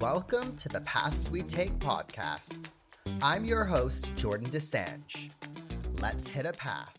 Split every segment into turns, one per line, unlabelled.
Welcome to the Paths We Take podcast. I'm your host, Jordan DeSange. Let's hit a path.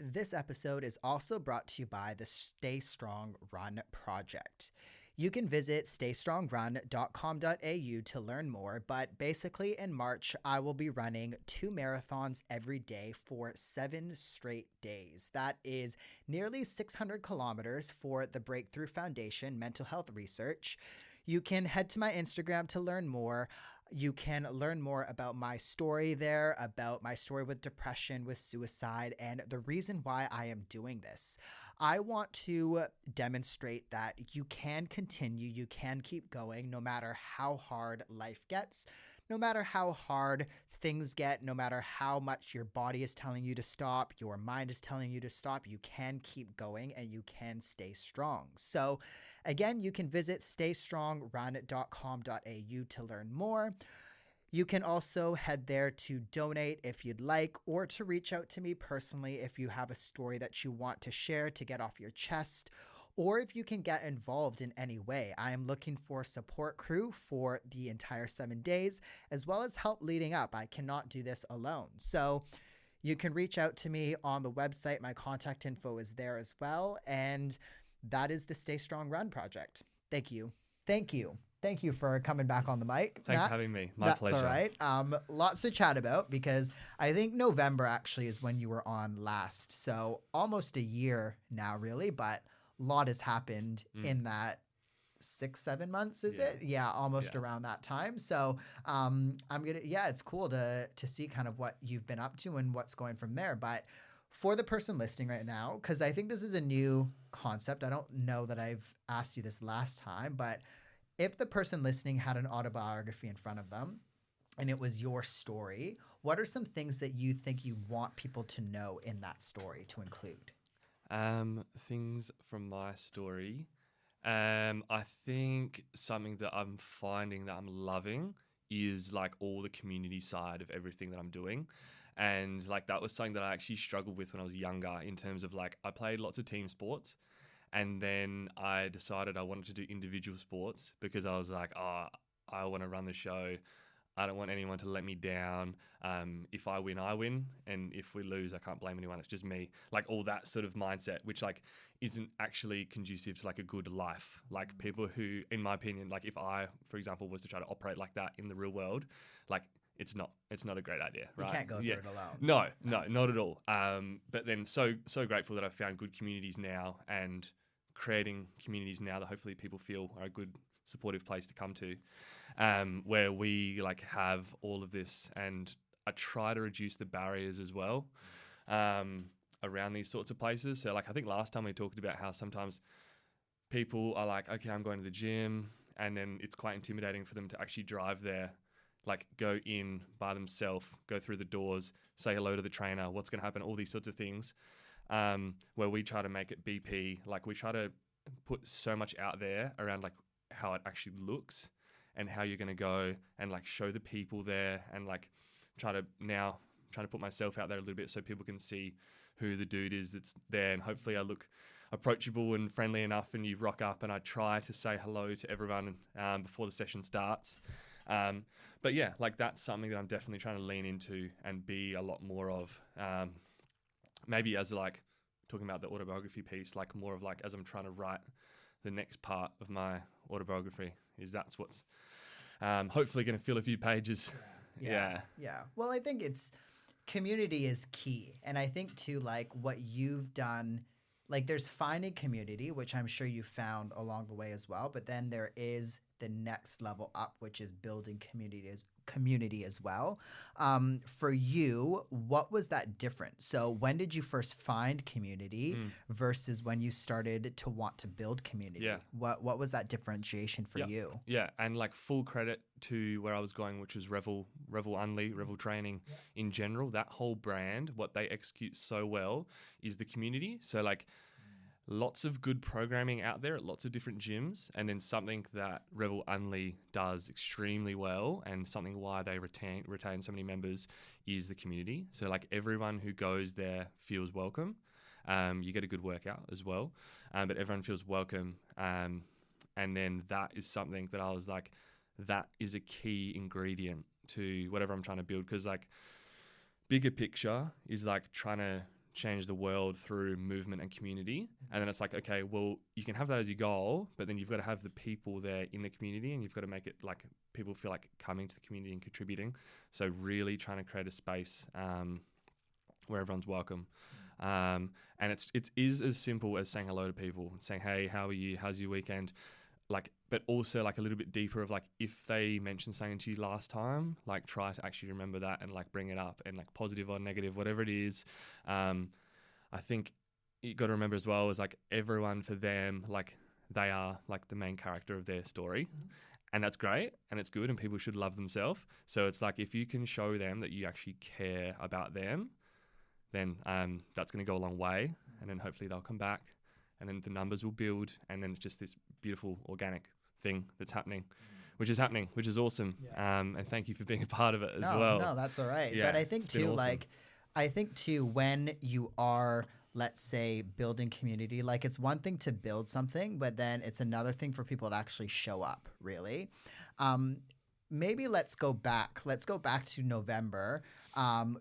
This episode is also brought to you by the Stay Strong Run Project. You can visit staystrongrun.com.au to learn more, but basically in March, I will be running 2 marathons every day for 7 straight days. That is nearly 600 kilometers for the Breakthrough Foundation Mental Health Research. You can head to my Instagram to learn more. You can learn more about my story there, about my story with depression, with suicide, and the reason why I am doing this. I want to demonstrate that you can continue, you can keep going no matter how hard life gets, no matter how hard things get, no matter how much your body is telling you to stop, your mind is telling you to stop, you can keep going and you can stay strong. So again, you can visit staystrongrun.com.au to learn more. You can also head there to donate if you'd like, or to reach out to me personally if you have a story that you want to share to get off your chest, or if you can get involved in any way. I am looking for support crew for the entire 7 days, as well as help leading up. I cannot do this alone. So you can reach out to me on the website. My contact info is there as well. And that is the Stay Strong Run project. Thank you. Thank you for coming back on the mic.
Thanks
Matt.
for having me. My pleasure.
That's all right. Lots to chat about because I think November actually is when you were on last. So almost a year now, really, but a lot has happened in that 6-7 months, is it? Yeah, almost around that time. So it's cool to see kind of what you've been up to and what's going from there. But for the person listening right now, because I think this is a new concept. I don't know that I've asked you this last time, but if the person listening had an autobiography in front of them and it was your story, what are some things that you think you want people to know in that story to include?
Things from my story. I think something that I'm finding that I'm loving is like all the community side of everything that I'm doing. And like that was something that I actually struggled with when I was younger in terms of like I played lots of team sports. And then I decided I wanted to do individual sports because I was like, I want to run the show. I don't want anyone to let me down. If I win, I win. And if we lose, I can't blame anyone. It's just me. Like all that sort of mindset, which like isn't actually conducive to like a good life. Like people who, in my opinion, like if I, for example, was to try to operate like that in the real world, like it's not a great idea, right?
You can't go through it alone.
No, not at all. But then so grateful that I've found good communities now and creating communities now that hopefully people feel are a good supportive place to come to, where we like have all of this, and I try to reduce the barriers as well around these sorts of places. So like I think last time we talked about how sometimes people are like, okay, I'm going to the gym, and then it's quite intimidating for them to actually drive there, like go in by themselves, go through the doors, say hello to the trainer, what's going to happen, all these sorts of things. Where we try to make it BP, like we try to put so much out there around like how it actually looks and how you're going to go and like show the people there and like trying to put myself out there a little bit so people can see who the dude is that's there, and hopefully I look approachable and friendly enough and you rock up and I try to say hello to everyone before the session starts. But yeah, like that's something that I'm definitely trying to lean into and be a lot more of. Maybe as like talking about the autobiography piece, like more of like as I'm trying to write the next part of my autobiography, is that's what's hopefully going to fill a few pages. Yeah.
Well, I think community is key. And I think too, like what you've done, like there's finding community, which I'm sure you found along the way as well. But then there is the next level up, which is building community as well. For you, what was that different? So when did you first find community versus when you started to want to build community?
Yeah.
What was that differentiation for you?
Yeah, and like full credit to where I was going, which was Revel Unley, Revel Training in general. That whole brand, what they execute so well is the community. So like lots of good programming out there at lots of different gyms, and then something that Revel Unley does extremely well and something why they retain so many members is the community. So like everyone who goes there feels welcome. You get a good workout as well, but everyone feels welcome. And then that is something that I was like, that is a key ingredient to whatever I'm trying to build. Because like bigger picture is like trying to change the world through movement and community. And then it's like, okay, well, you can have that as your goal, but then you've got to have the people there in the community, and you've got to make it like people feel like coming to the community and contributing. So really trying to create a space where everyone's welcome. And it is as simple as saying hello to people and saying, hey, how are you? How's your weekend? Like, but also like a little bit deeper of like, if they mentioned something to you last time, like try to actually remember that and like bring it up, and like positive or negative, whatever it is. I think you got to remember as well is like everyone for them, like they are like the main character of their story. And that's great and it's good, and people should love themselves. So it's like, if you can show them that you actually care about them, then that's going to go a long way. And then hopefully they'll come back, and then the numbers will build, and then it's just this beautiful organic thing that's happening, which is awesome. And thank you for being a part of it as well.
No, that's all right.
Yeah,
but I think too, awesome. When you are, let's say, building community, like it's one thing to build something, but then it's another thing for people to actually show up, really. Maybe let's go back to November,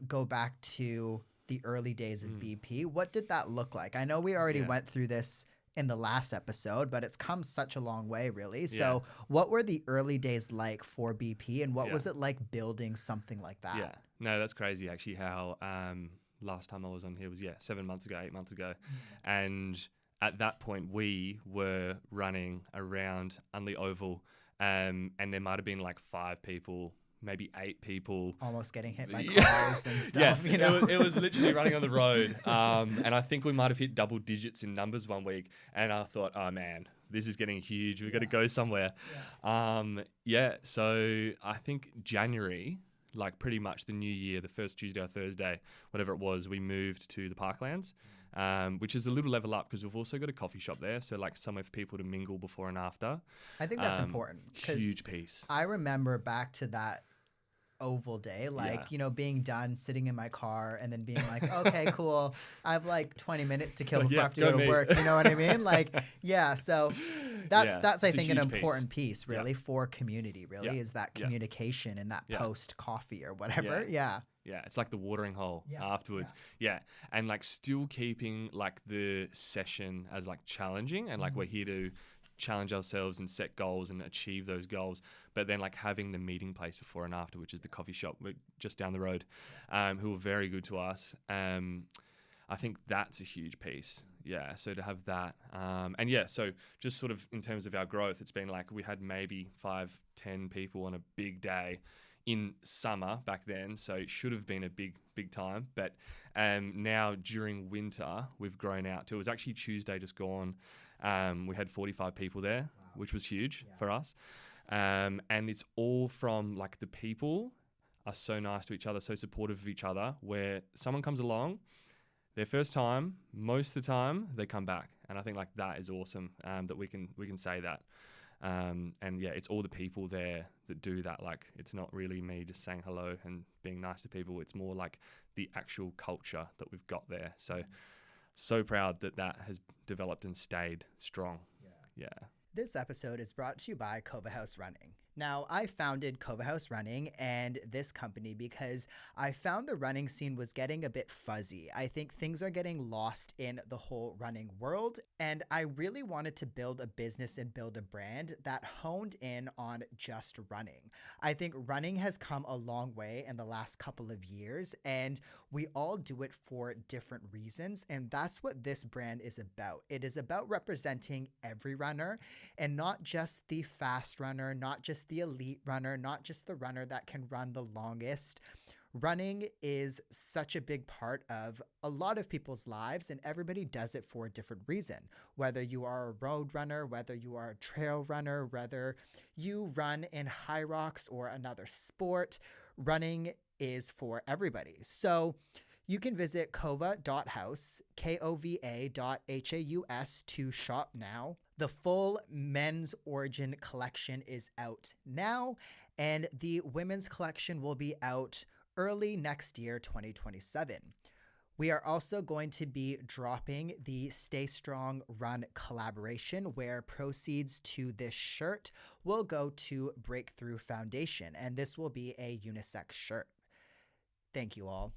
go back to the early days of BP. What did that look like? I know we already went through this in the last episode, but it's come such a long way, really. So what were the early days like for BP, and what was it like building something like that?
Yeah, no, that's crazy actually how last time I was on here was 8 months ago. And at that point we were running around Unley Oval, and there might have been like 5 people, maybe 8 people.
Almost getting hit by cars and stuff, you know?
It was literally running on the road. And I think we might have hit double digits in numbers one week. And I thought, oh man, this is getting huge. We've got to go somewhere. So I think January, like pretty much the new year, the first Tuesday or Thursday, whatever it was, we moved to the Parklands. Which is a little level up because we've also got a coffee shop there. So like somewhere for people to mingle before and after.
I think that's important.
Huge piece.
I remember back to that Oval day, being done, sitting in my car, and then being like, okay, cool. I have like 20 minutes to kill before I have to go to work. You know what I mean? So that's I think an important piece really for community, really, is that communication and that post coffee or whatever. Yeah,
it's like the watering hole afterwards. And like still keeping like the session as like challenging, and like we're here to challenge ourselves and set goals and achieve those goals, but then like having the meeting place before and after, which is the coffee shop just down the road, who were very good to us. I think that's a huge piece. So to have that, so just sort of in terms of our growth, it's been like we had maybe 5-10 people on a big day in summer back then, so it should have been a big time, but now during winter we've grown out to, it was actually Tuesday just gone, we had 45 people there, which was huge for us, and it's all from like the people are so nice to each other, so supportive of each other, where someone comes along their first time, most of the time they come back, and I think like that is awesome, that we can say that. It's all the people there that do that. Like, it's not really me just saying hello and being nice to people. It's more like the actual culture that we've got there. So proud that has developed and stayed strong. Yeah.
This episode is brought to you by Cova House Running. Now, I founded Cova House Running and this company because I found the running scene was getting a bit fuzzy. I think things are getting lost in the whole running world, and I really wanted to build a business and build a brand that honed in on just running. I think running has come a long way in the last couple of years, and we all do it for different reasons, and that's what this brand is about. It is about representing every runner, and not just the fast runner, not just the elite runner, not just the runner that can run the longest. Running is such a big part of a lot of people's lives, and everybody does it for a different reason. Whether you are a road runner, whether you are a trail runner, whether you run in high rocks or another sport, running is for everybody. So you can visit kova.house, KOVA.HAUS to shop now. The full men's Origin collection is out now, and the women's collection will be out early next year, 2027. We are also going to be dropping the Stay Strong Run collaboration, where proceeds to this shirt will go to Breakthrough Foundation, and this will be a unisex shirt. Thank you all.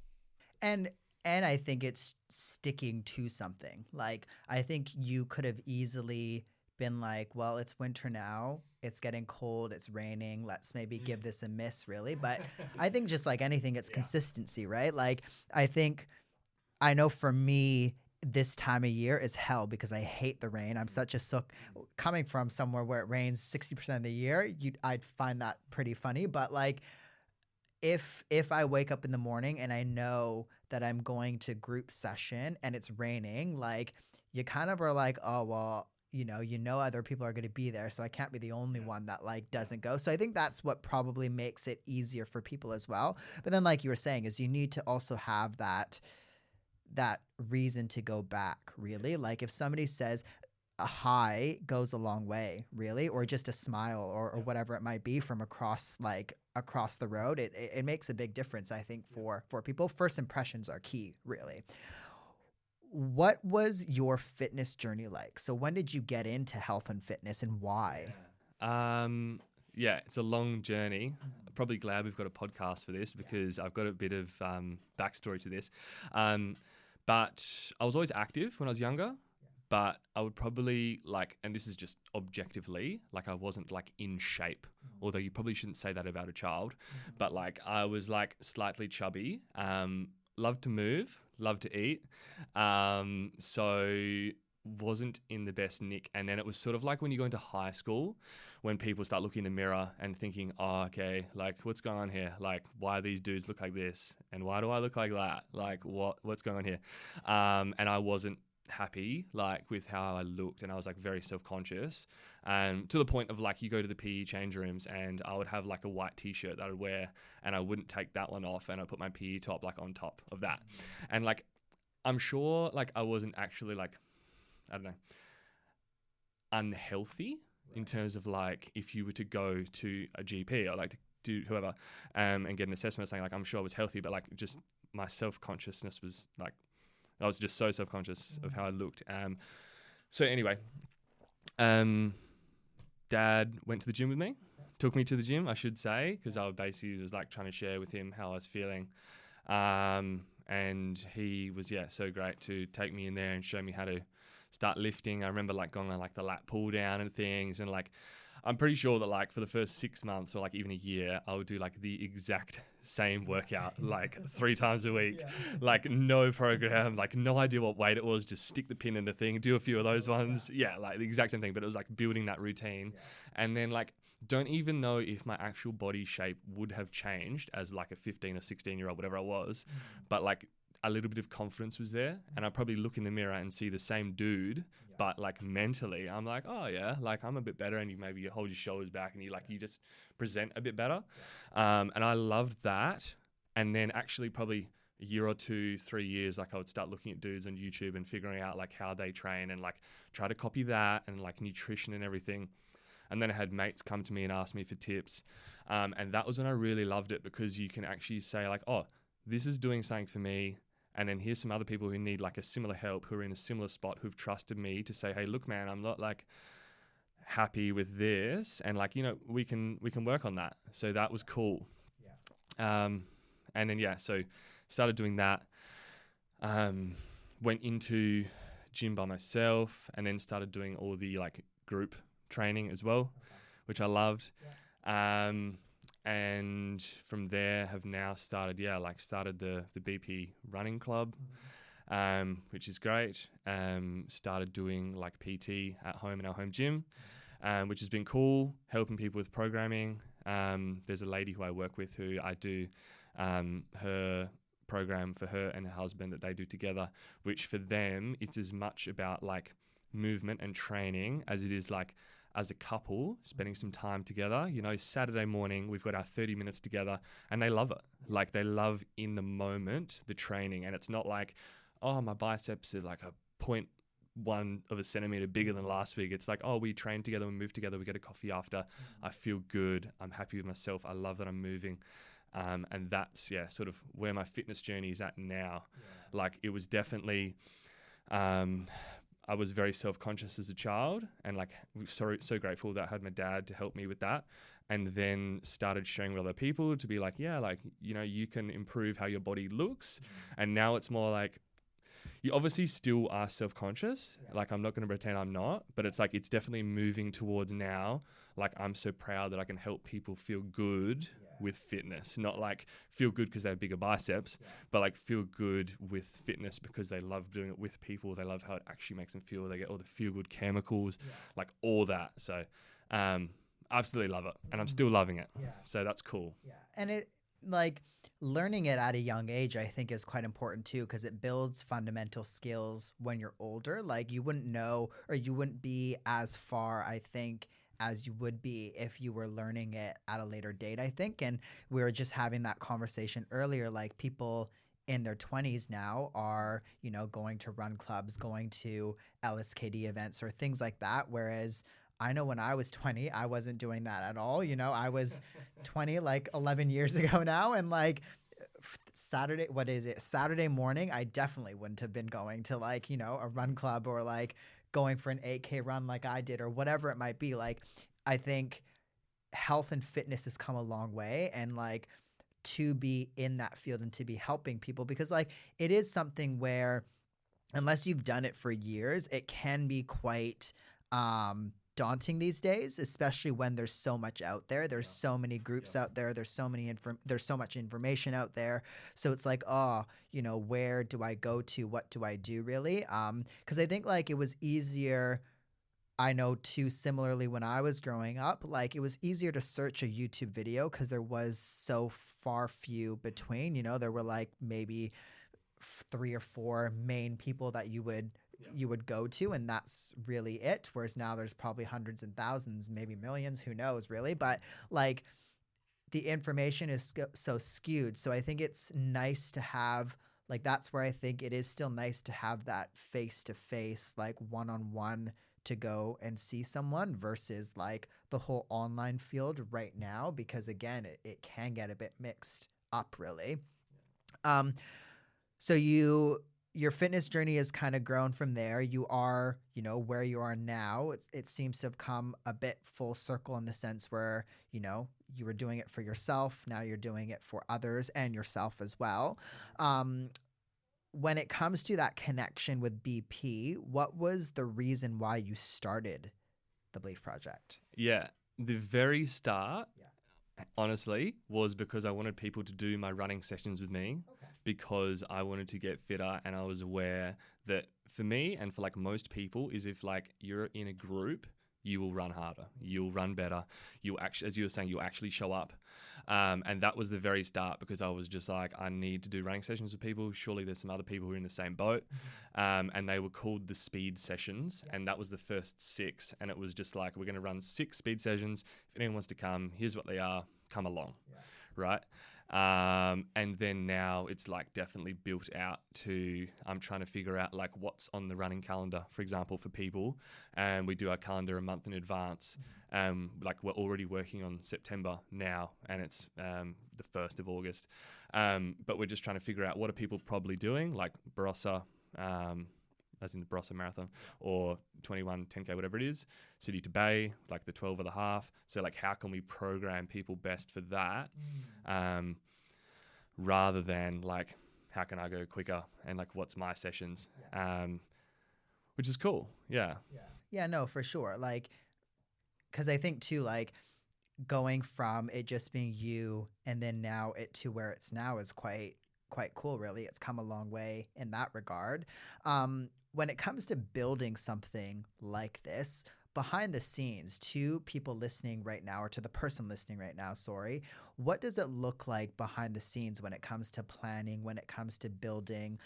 And I think it's sticking to something. Like, I think you could have easily been like, well, it's winter now, it's getting cold, it's raining, let's maybe give this a miss, really. But I think just like anything, it's consistency, right? Like, I know for me, this time of year is hell because I hate the rain. I'm such a sook. Coming from somewhere where it rains 60% of the year, I'd find that pretty funny. But like, if I wake up in the morning and I know that I'm going to group session and it's raining, like, you kind of are like, oh well, other people are going to be there, so I can't be the only one that like doesn't go. So I think that's what probably makes it easier for people as well. But then, like you were saying, is you need to also have that reason to go back, really. Like, if somebody says a hi goes a long way, really, or just a smile or whatever it might be from across the road, it makes a big difference, I think, for people. First impressions are key, really. What was your fitness journey like? So when did you get into health and fitness, and why?
It's a long journey. I'm probably glad we've got a podcast for this because I've got a bit of backstory to this. But I was always active when I was younger, but I would probably and this is just objectively, I wasn't in shape, although you probably shouldn't say that about a child, but I was slightly chubby, loved to move, loved to eat, so wasn't in the best nick. And then it was sort of like when you go into high school, when people start looking in the mirror and thinking, oh, okay, what's going on here? Why these dudes look like this? And why do I look like that? What's going on here? And I wasn't happy with how I looked, and I was very self-conscious, to the point of you go to the PE change rooms and I would have a white t-shirt that I would wear and I wouldn't take that one off, and I'd put my PE top on top of that. And I'm sure I wasn't actually I don't know, unhealthy in terms of if you were to go to a GP or to do whoever and get an assessment saying I'm sure I was healthy, but just my self-consciousness was I was just so self-conscious of how I looked. So anyway, Dad went to the gym with me, took me to the gym, I should say, because I basically was trying to share with him how I was feeling. And he was, so great to take me in there and show me how to start lifting. I remember going on the lat pull down and things, and I'm pretty sure that for the first 6 months or even a year, I would do the exact same workout 3 times a week, no program, no idea what weight it was, just stick the pin in the thing, do a few of those ones, the exact same thing. But it was building that routine, and then don't even know if my actual body shape would have changed as a 15 or 16 year old, whatever I was, but a little bit of confidence was there, and I probably look in the mirror and see the same dude, but mentally I'm oh yeah, I'm a bit better, and you hold your shoulders back and you just present a bit better. And I loved that. And then actually probably a year or 2, 3 years, I would start looking at dudes on YouTube and figuring out how they train and try to copy that, and nutrition and everything. And then I had mates come to me and ask me for tips. And that was when I really loved it, because you can actually say oh, this is doing something for me. And then here's some other people who need a similar help, who are in a similar spot, who've trusted me to say, hey, look, man, I'm not happy with this. And we can work on that. So that was cool. Yeah. And then, so started doing that. Went into gym by myself, and then started doing all the group training as well, which I loved. Yeah. And from there have now started, started the BP running club, which is great. Started doing PT at home in our home gym, which has been cool, helping people with programming. There's a lady who I work with who I do her program for her and her husband that they do together, which for them, it's as much about movement and training as it is as a couple, spending some time together. Saturday morning, we've got our 30 minutes together, and they love it. They love in the moment the training. And it's not oh, my biceps are a 0.1 of a centimeter bigger than last week. It's oh, we train together, we move together, we get a coffee after. I feel good. I'm happy with myself. I love that I'm moving. And that's, sort of where my fitness journey is at now. Like, it was definitely, I was very self-conscious as a child, and like so grateful that I had my dad to help me with that, and then started sharing with other people to be like, you can improve how your body looks. And now it's more like, you obviously still are self-conscious. Like, I'm not going to pretend I'm not, but it's like, it's definitely moving towards now. Like, I'm so proud that I can help people feel good with fitness, not like feel good because they have bigger biceps, but like feel good with fitness because they love doing it with people. They love how it actually makes them feel. They get all the feel good chemicals, like all that. So, absolutely love it, and I'm still loving it. So that's cool.
And it, like, learning it at a young age, I think, is quite important too, because it builds fundamental skills when you're older. Like, you wouldn't know, or you wouldn't be as far, I think, as you would be if you were learning it at a later date, I think. And we were just having that conversation earlier, like, people in their 20s now are, going to run clubs, going to LSKD events or things like that. Whereas I know when I was 20, I wasn't doing that at all. I was 20 like 11 years ago now. And like Saturday morning, I definitely wouldn't have been going to like, a run club or like going for an 8K run like I did or whatever it might be. Like, I think health and fitness has come a long way, and like to be in that field and to be helping people, because like it is something where unless you've done it for years, it can be quite daunting these days, especially when there's so much out there. There's so many groups out there. There's so much information out there. So it's like, where do I go to? What do I do really? Because I think like it was easier. I know too, similarly, when I was growing up, like it was easier to search a YouTube video because there was so far few between. There were like maybe 3 or 4 main people that you would go to, and that's really it. Whereas now there's probably hundreds and thousands, maybe millions, who knows really. But like the information is so skewed. So I think it's nice to have, like, that's where I think it is still nice to have that face-to-face, like one-on-one, to go and see someone versus like the whole online field right now, because again, it can get a bit mixed up really. So your fitness journey has kind of grown from there. You are, where you are now. It seems to have come a bit full circle in the sense where, you were doing it for yourself. Now you're doing it for others and yourself as well. When it comes to that connection with BP, what was the reason why you started the Belief Project?
Yeah, the very start, honestly, was because I wanted people to do my running sessions with me. Because I wanted to get fitter, and I was aware that for me and for like most people is if like you're in a group, you will run harder, you'll run better, you'll actually, as you were saying, you'll actually show up. And that was the very start, because I was just like, I need to do running sessions with people. Surely there's some other people who are in the same boat. And they were called the speed sessions. And that was the first 6. And it was just like, we're going to run 6 speed sessions. If anyone wants to come, here's what they are, come along. Right. And then now it's like definitely built out to, I'm trying to figure out like what's on the running calendar, for example, for people. And we do our calendar a month in advance. Like we're already working on September now, and it's the 1st of August. But we're just trying to figure out what are people probably doing, like Barossa, as in the Barossa Marathon, or 21, 10K, whatever it is, City to Bay, like the 12 and a half. So like how can we program people best for that, rather than like how can I go quicker and like what's my sessions, which is cool. Yeah,
no, for sure. Like, because I think too, like going from it just being you and then now it to where it's now is quite cool, really. It's come a long way in that regard. When it comes to building something like this, behind the scenes, to people listening right now, or to the person listening right now, sorry, what does it look like behind the scenes when it comes to planning, when it comes to building?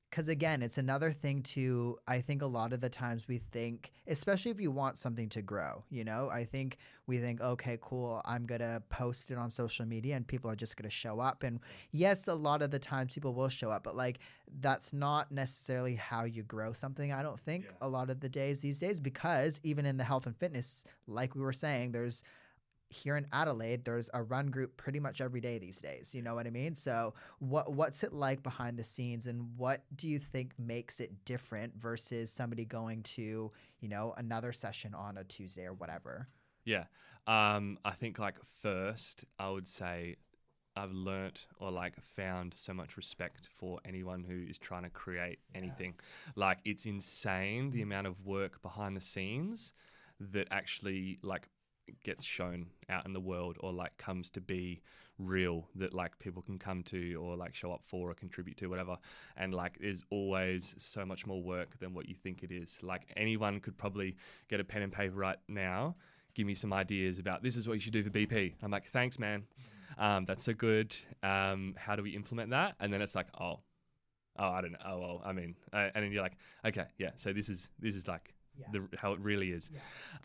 Because again, it's another thing to, I think a lot of the times we think, especially if you want something to grow, I think we think, okay, cool, I'm going to post it on social media and people are just going to show up. And yes, a lot of the times people will show up, but like, that's not necessarily how you grow something, I don't think, a lot of the days these days, because even in the health and fitness, like we were saying, there's here in Adelaide, there's a run group pretty much every day these days. You know what I mean? So what's it like behind the scenes, and what do you think makes it different versus somebody going to, another session on a Tuesday or whatever?
Yeah. I think like first I would say I've learnt or like found so much respect for anyone who is trying to create anything. Like it's insane the amount of work behind the scenes that actually like gets shown out in the world or like comes to be real, that like people can come to or like show up for or contribute to, whatever. And like there's always so much more work than what you think it is. Like anyone could probably get a pen and paper right now, give me some ideas about this is what you should do for BP. I'm like, thanks, man. That's so good. How do we implement that? And then it's like, oh, I don't know. Oh, well, I mean, and then you're like, okay, yeah. So this is like how it really is.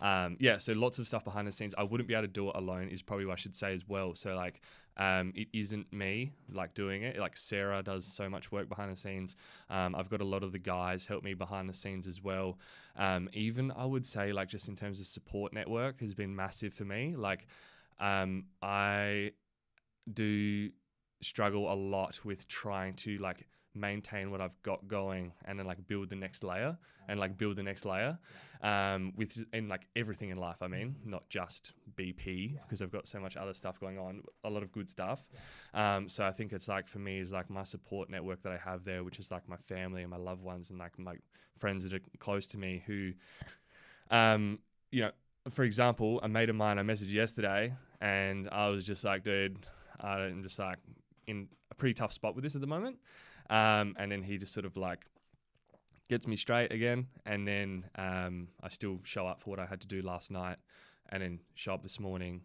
So lots of stuff behind the scenes. I wouldn't be able to do it alone is probably what I should say as well. So like, it isn't me like doing it. Like Sarah does so much work behind the scenes. I've got a lot of the guys help me behind the scenes as well. Even I would say like just in terms of support network has been massive for me. Like, I do struggle a lot with trying to like maintain what I've got going and then like build the next layer and like build the next layer with in like everything in life. I mean, not just BP because I've got so much other stuff going on, a lot of good stuff. So I think it's like for me is like my support network that I have there, which is like my family and my loved ones and like my friends that are close to me who, for example, a mate of mine I messaged yesterday and I was just like, dude, I'm just like in a pretty tough spot with this at the moment. And then he just sort of like gets me straight again. And then I still show up for what I had to do last night and then show up this morning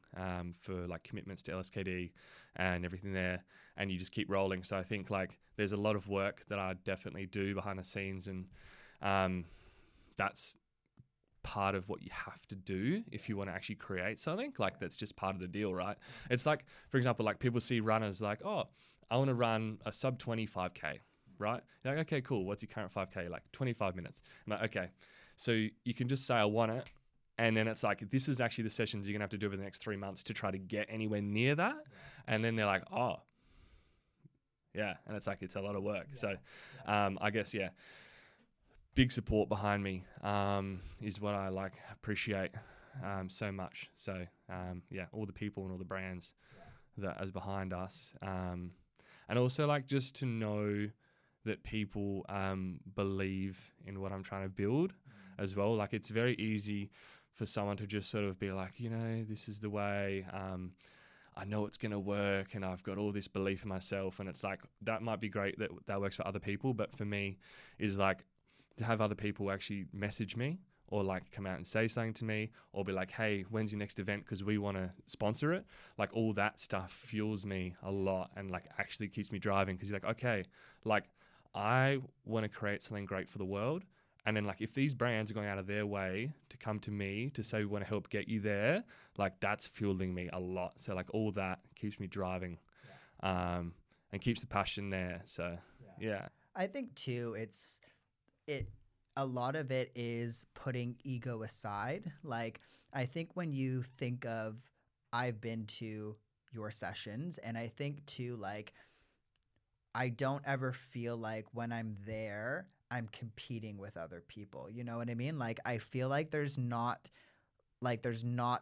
for like commitments to LSKD and everything there. And you just keep rolling. So I think like there's a lot of work that I definitely do behind the scenes. And that's part of what you have to do if you want to actually create something. Like that's just part of the deal, right? It's like, for example, like people see runners like, oh, I want to run a sub 25k, right? You're like, okay, cool. What's your current 5k? Like 25 minutes. I'm like, okay. So you can just say, I want it. And then it's like, this is actually the sessions you're gonna have to do over the next 3 months to try to get anywhere near that. And then they're like, oh, yeah. And it's like, it's a lot of work. So I guess, big support behind me is what I like appreciate so much. So all the people and all the brands that is behind us, and also like just to know that people believe in what I'm trying to build as well. Like it's very easy for someone to just sort of be like, this is the way. I know it's going to work and I've got all this belief in myself, and it's like that might be great that works for other people, but for me is like to have other people actually message me or like come out and say something to me or be like, hey, when's your next event? Because we want to sponsor it. Like all that stuff fuels me a lot and like actually keeps me driving because you're like, okay, like I want to create something great for the world. And then like if these brands are going out of their way to come to me to say we want to help get you there, like that's fueling me a lot. So like all that keeps me driving and keeps the passion there. So yeah.
I think too, a lot of it is putting ego aside. Like I think when you think of, I've been to your sessions, and I think too, like I don't ever feel like when I'm there I'm competing with other people. You know what I mean? Like I feel like there's not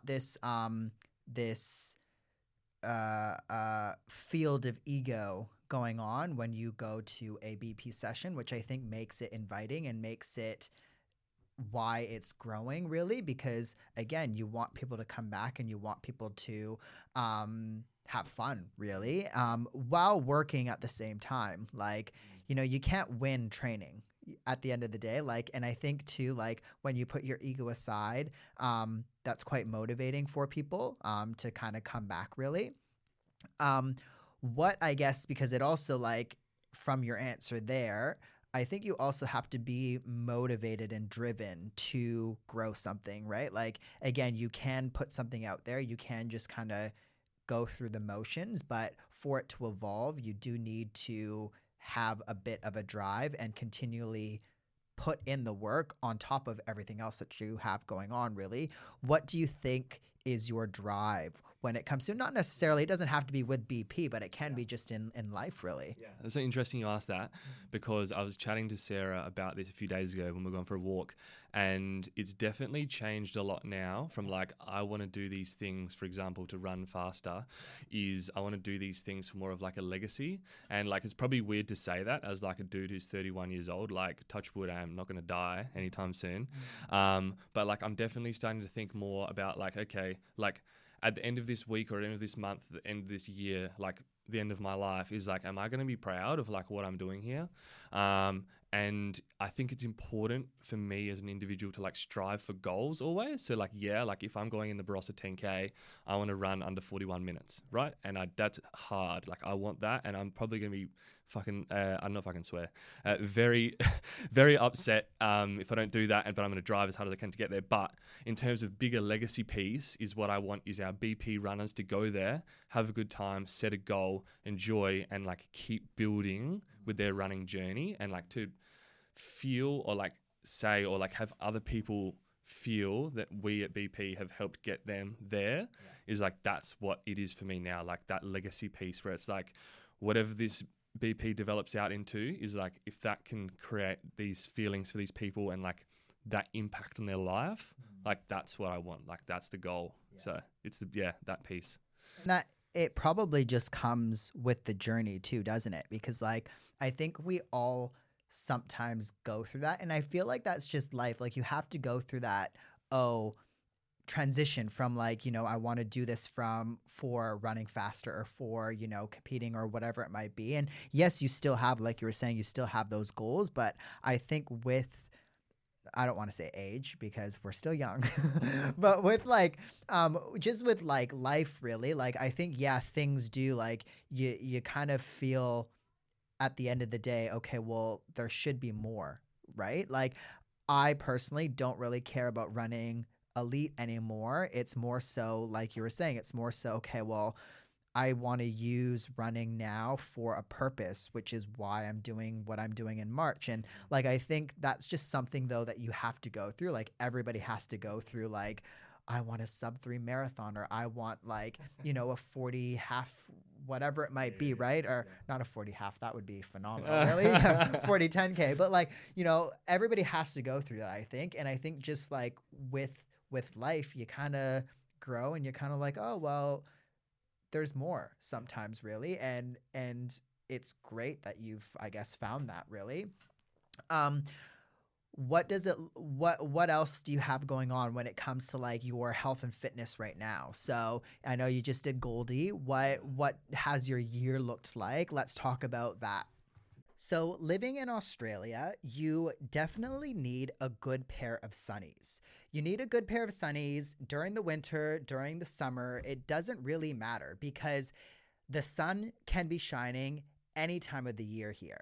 this field of ego going on when you go to a BP session, which I think makes it inviting and makes it why it's growing, really, because again, you want people to come back and you want people to have fun, really, while working at the same time. Like, you can't win training at the end of the day. Like, and I think too, like when you put your ego aside, that's quite motivating for people to kind of come back, really. What I guess, because it also, like, from your answer there, I think you also have to be motivated and driven to grow something, right? Like, again, you can put something out there, you can just kind of go through the motions, but for it to evolve, you do need to have a bit of a drive and continually put in the work on top of everything else that you have going on, really. What do you think is your drive? when it comes to, not necessarily, it doesn't have to be with BP, but it can be just in life, really.
Yeah, it's so interesting you asked that, because I was chatting to Sarah about this a few days ago when we were going for a walk, and it's definitely changed a lot now from like, I want to do these things, for example, to run faster, is I want to do these things for more of like a legacy. And like, it's probably weird to say that as like a dude who's 31 years old, like touch wood, I'm not going to die anytime soon. But like, I'm definitely starting to think more about like, okay, like at the end of this week or end of this month, the end of this year, like the end of my life is like, am I going to be proud of like what I'm doing here? And I think it's important for me as an individual to like strive for goals always. So like, yeah, like if I'm going in the Barossa 10K, I want to run under 41 minutes, right? And that's hard. Like I want that, and I'm probably going to be fucking, I don't know if I can swear, very, very upset if I don't do that, but I'm going to drive as hard as I can to get there. But in terms of bigger legacy piece, is what I want is our BP runners to go there, have a good time, set a goal, enjoy, and like keep building with their running journey, and like to feel or like say or like have other people feel that we at BP have helped get them there. Is like, that's what it is for me now, like that legacy piece where it's like, whatever this BP develops out into is like, if that can create these feelings for these people and like that impact on their life, like that's what I want, like that's the goal. So it's that piece.
And that it probably just comes with the journey too, doesn't it? Because like, I think we all sometimes go through that, and I feel like that's just life. Like you have to go through that transition from like, I want to do this for running faster or for, competing or whatever it might be. And yes, you still have, like you were saying, you still have those goals, but I think with, I don't want to say age because we're still young, but with like, just with like life really, like I think, things do like you kind of feel at the end of the day, okay, well, there should be more, right? Like I personally don't really care about running elite anymore. It's more so, like you were saying, it's more so, okay, well, I want to use running now for a purpose, which is why I'm doing what I'm doing in March. And like, I think that's just something though that you have to go through. Like everybody has to go through, like, I want a sub-3 marathon, or I want like, a 40 half, whatever it might be, right? Or not a 40 half, that would be phenomenal, really. 40 10K. But like, everybody has to go through that, I think. And I think just like with life, you kind of grow and you're kind of like, oh, well, there's more sometimes, really. And it's great that you've, I guess, found that, really. What else do you have going on when it comes to like your health and fitness right now? So I know you just did Goldie. What has your year looked like? Let's talk about that. So living in Australia, you definitely need a good pair of sunnies. You need a good pair of sunnies during the winter, during the summer. It doesn't really matter because the sun can be shining any time of the year here.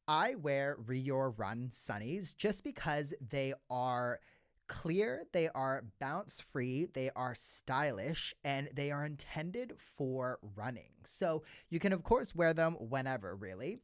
I wear Reor Run sunnies just because they are clear, they are bounce free, they are stylish, and they are intended for running. So you can, of course, wear them whenever, really.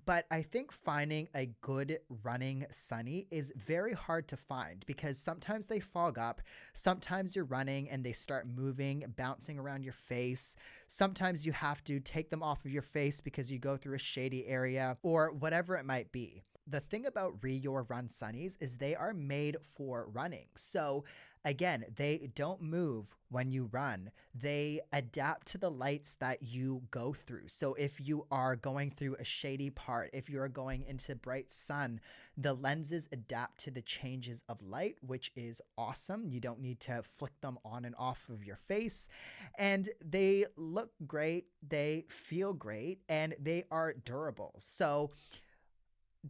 But I think finding a good running sunny is very hard to find because sometimes they fog up. Sometimes you're running and they start moving, bouncing around your face. Sometimes you have to take them off of your face because you go through a shady area or whatever it might be. The thing about Reor Run sunnies is they are made for running. So again, they don't move when you run. They adapt to the lights that you go through. So if you are going through a shady part, if you are going into bright sun, the lenses adapt to the changes of light, which is awesome. You don't need to flick them on and off of your face. And they look great, they feel great, and they are durable. So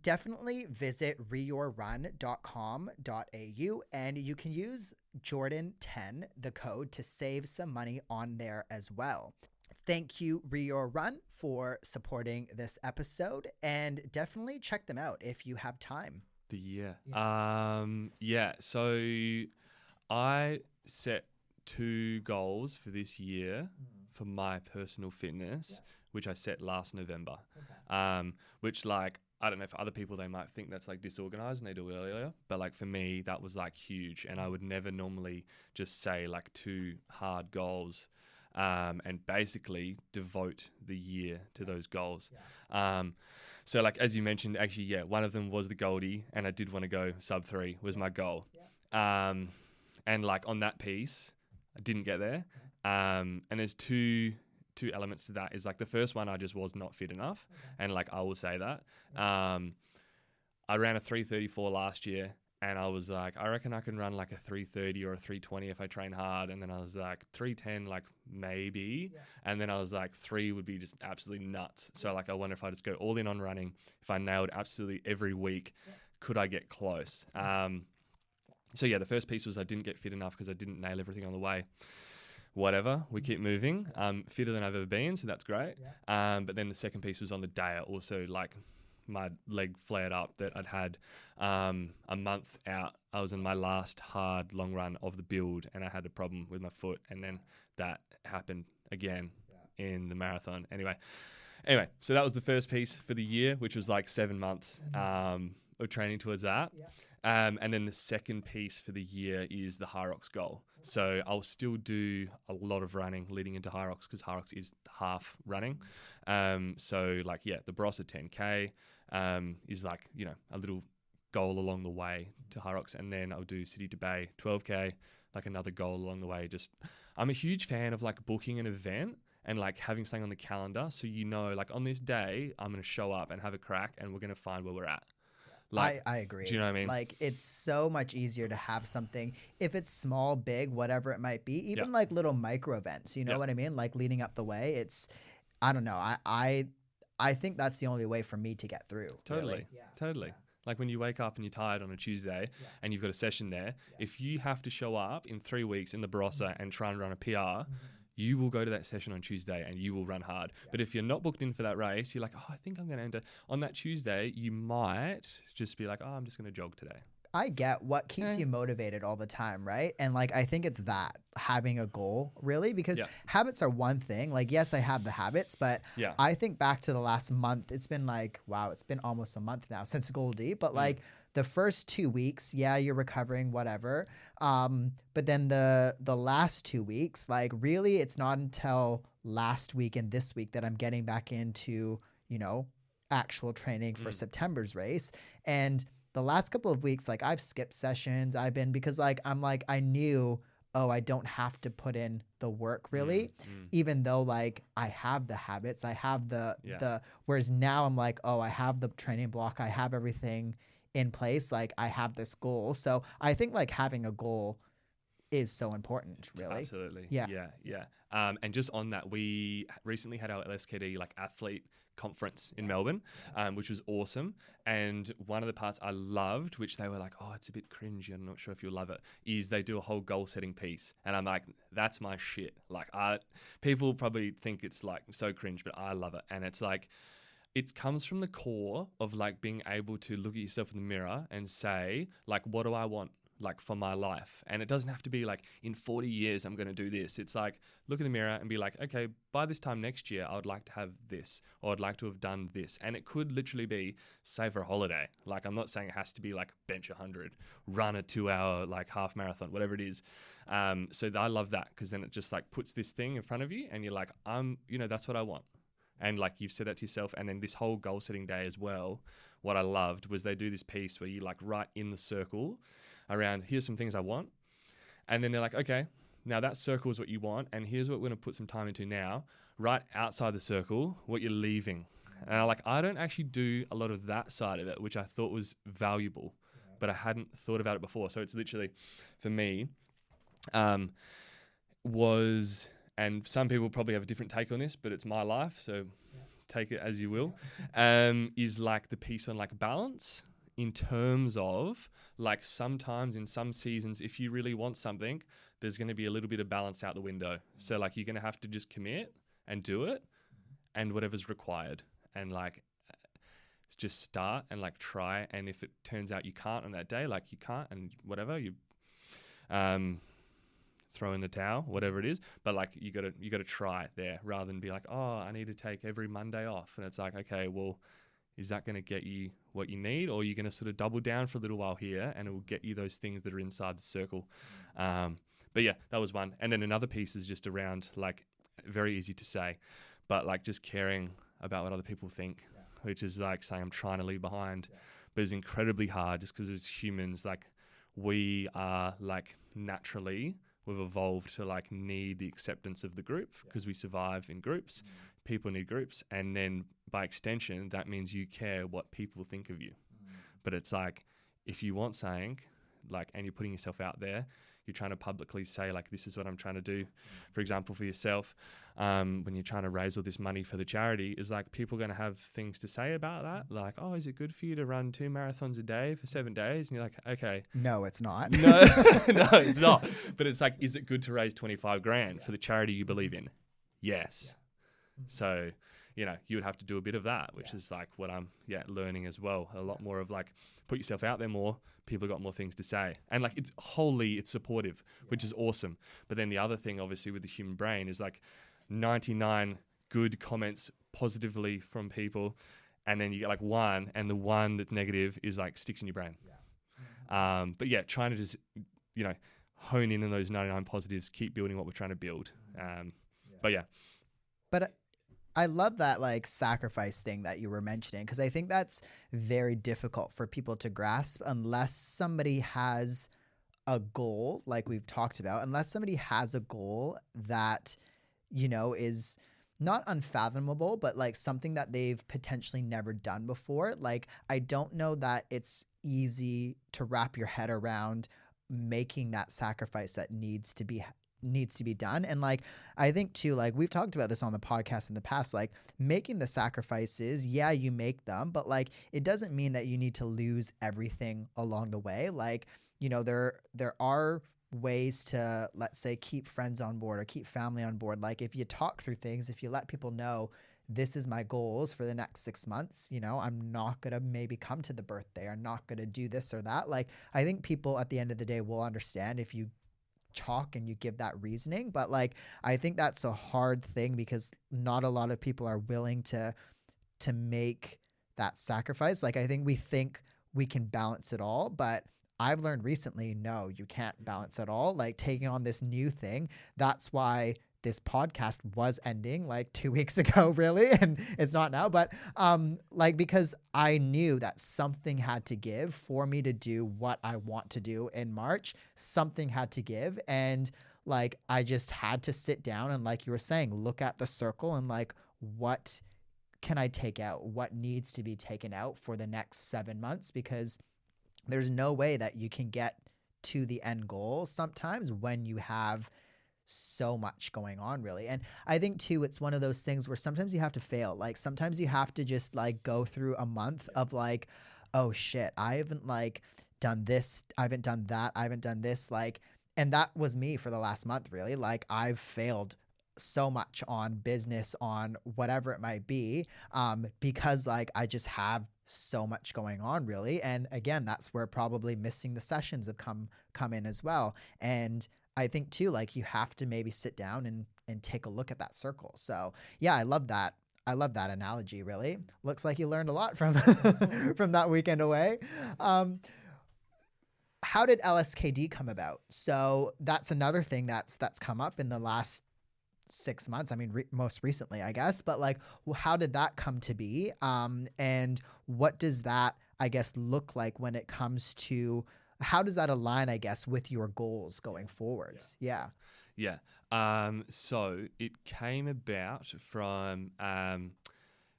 definitely visit reorrun.com.au and you can use Jordan10, the code, to save some money on there as well. Thank you, Reor Run, for supporting this episode, and definitely check them out if you have time.
So I set 2 goals for this year for my personal fitness, which I set last November, which like I don't know, for other people, they might think that's like disorganized and they do it earlier. But like for me, that was like huge. And I would never normally just say like 2 hard goals and basically devote the year to those goals. So like, as you mentioned, actually, yeah, one of them was the Goldie, and I did want to go sub 3 was my goal. And like on that piece, I didn't get there. And there's two elements to that. Is like the first one, I just was not fit enough. And like, I will say that. I ran a 3:34 last year, and I was like, I reckon I can run like a 3:30 or a 3:20 if I train hard. And then I was like 3:10, like maybe. And then I was like 3 would be just absolutely nuts. So like, I wonder if I just go all in on running, if I nailed absolutely every week, could I get close? So yeah, the first piece was I didn't get fit enough because I didn't nail everything on the way. Whatever, we keep moving. Fitter than I've ever been, so that's great. But then the second piece was on the day. I also like my leg flared up that I'd had a month out. I was in my last hard long run of the build, and I had a problem with my foot, and then that happened again in the marathon. Anyway, so that was the first piece for the year, which was like 7 months of training towards that. And then the second piece for the year is the High Rocks goal. So I'll still do a lot of running leading into High Rocks because High Rocks is half running. So like, yeah, the Barossa 10K is like, you know, a little goal along the way to High Rocks. And then I'll do City to Bay 12K, like another goal along the way. Just, I'm a huge fan of like booking an event and like having something on the calendar. So, you know, like on this day, I'm going to show up and have a crack and we're going to find where we're at. Like,
I agree.
Do you know what I mean?
Like, it's so much easier to have something, if it's small, big, whatever it might be, even like little micro events, you know what I mean? Like leading up the way, it's, I don't know. I think that's the only way for me to get through.
Totally.
Really.
Totally. Like when you wake up and you're tired on a Tuesday and you've got a session there, if you have to show up in 3 weeks in the Barossa and try and run a PR, you will go to that session on Tuesday and you will run hard. But if you're not booked in for that race, you're like, oh, I think I'm going to enter. On that Tuesday, you might just be like, oh, I'm just going to jog today.
I get what keeps you motivated all the time, right? And like, I think it's that, having a goal, really, because habits are one thing. Like, yes, I have the habits, but I think back to the last month, it's been like, wow, it's been almost a month now since Goldie, but like the first 2 weeks, you're recovering, whatever. But then the last 2 weeks, like really, it's not until last week and this week that I'm getting back into, you know, actual training for September's race. And the last couple of weeks, like I've skipped sessions. Because like, I'm like, I knew, oh, I don't have to put in the work really, even though like I have the habits, I have whereas now I'm like, oh, I have the training block, I have everything in place, like I have this goal. So I think like having a goal is so important, really.
Absolutely. Yeah. And just on that, we recently had our LSKD like athlete conference in Melbourne, which was awesome. And one of the parts I loved, which they were like, oh, it's a bit cringy, I'm not sure if you'll love it, is they do a whole goal setting piece. And I'm like, that's my shit. Like people probably think it's like so cringe, but I love it. And it's like, it comes from the core of like being able to look at yourself in the mirror and say, like, what do I want? Like for my life. And it doesn't have to be like in 40 years I'm going to do this. It's like look in the mirror and be like, okay, by this time next year I would like to have this, or I'd like to have done this. And it could literally be save for a holiday. Like I'm not saying it has to be like bench 100, run a 2-hour like half marathon, whatever it is. So I love that, because then it just like puts this thing in front of you and you're like, that's what I want. And like you've said that to yourself. And then this whole goal setting day as well, what I loved was they do this piece where you like write in the circle around, here's some things I want. And then they're like, okay, now that circle is what you want. And here's what we're going to put some time into now. Right outside the circle, what you're leaving. And I don't actually do a lot of that side of it, which I thought was valuable, but I hadn't thought about it before. So it's literally, for me, and some people probably have a different take on this, but it's my life, so take it as you will, is like the piece on like balance, in terms of like sometimes in some seasons, if you really want something, there's going to be a little bit of balance out the window. So like you're going to have to just commit and do it and whatever's required, and like just start and like try. And if it turns out you can't on that day, like you can't, and whatever, you throw in the towel, whatever it is. But like you gotta try it there, rather than be like, oh, I need to take every Monday off. And it's like, okay, well, is that going to get you what you need, or are you going to sort of double down for a little while here and it will get you those things that are inside the circle? But yeah, that was one. And then another piece is just around, like, very easy to say, but like just caring about what other people think, which is like saying I'm trying to leave behind, but it's incredibly hard just because as humans, like, we are like naturally, we've evolved to like need the acceptance of the group because we survive in groups. People need groups. And then by extension, that means you care what people think of you. But it's like, if you want saying, like, and you're putting yourself out there, you're trying to publicly say, like, this is what I'm trying to do. For example, for yourself, when you're trying to raise all this money for the charity, is like, people going to have things to say about that. Like, oh, is it good for you to run 2 marathons a day for 7 days? And you're like, okay.
No, it's not.
No, no, it's not. But it's like, is it good to raise 25 grand for the charity you believe in? Yes. So, you know, you would have to do a bit of that, which is like what I'm learning as well. A lot more of like, put yourself out there more. People got more things to say. And like, it's supportive, which is awesome. But then the other thing, obviously, with the human brain is like 99 good comments positively from people. And then you get like one, and the one that's negative is like sticks in your brain. But yeah, trying to just, you know, hone in on those 99 positives, keep building what we're trying to build. But yeah.
But I love that like sacrifice thing that you were mentioning, because I think that's very difficult for people to grasp unless somebody has a goal, like we've talked about, unless somebody has a goal that, you know, is not unfathomable, but like something that they've potentially never done before. Like, I don't know that it's easy to wrap your head around making that sacrifice that needs to be done. And like, I think too, like we've talked about this on the podcast in the past, like making the sacrifices, yeah, you make them, but like, it doesn't mean that you need to lose everything along the way. Like, you know, there are ways to, let's say, keep friends on board or keep family on board. Like, if you talk through things, if you let people know, this is my goals for the next 6 months, you know, I'm not going to maybe come to the birthday, I'm not going to do this or that. Like, I think people at the end of the day will understand if you talk and you give that reasoning. But like, I think that's a hard thing because not a lot of people are willing to make that sacrifice. Like, I think we can balance it all, but I've learned recently, no, you can't balance it all. Like, taking on this new thing, that's why this podcast was ending like 2 weeks ago, really. And it's not now, but like, because I knew that something had to give for me to do what I want to do in March. Something had to give. And like, I just had to sit down and, like you were saying, look at the circle and like, what can I take out? What needs to be taken out for the next 7 months? Because there's no way that you can get to the end goal sometimes when you have so much going on, really. And I think too, it's one of those things where sometimes you have to fail. Like, sometimes you have to just like go through a month of like, oh shit, I haven't like done this, I haven't done that, I haven't done this. Like, and that was me for the last month, really. Like, I've failed so much on business, on whatever it might be, because like, I just have so much going on, really. And again, that's where probably missing the sessions have come in as well. And I think too, like, you have to maybe sit down and take a look at that circle. So yeah, I love that. I love that analogy, really. Looks like you learned a lot from from that weekend away. How did LSKD come about? So that's another thing that's come up in the last 6 months. I mean, most recently, I guess, but like, how did that come to be? And what does that, I guess, look like when it comes to, how does that align, I guess, with your goals going forwards? Yeah.
So it came about from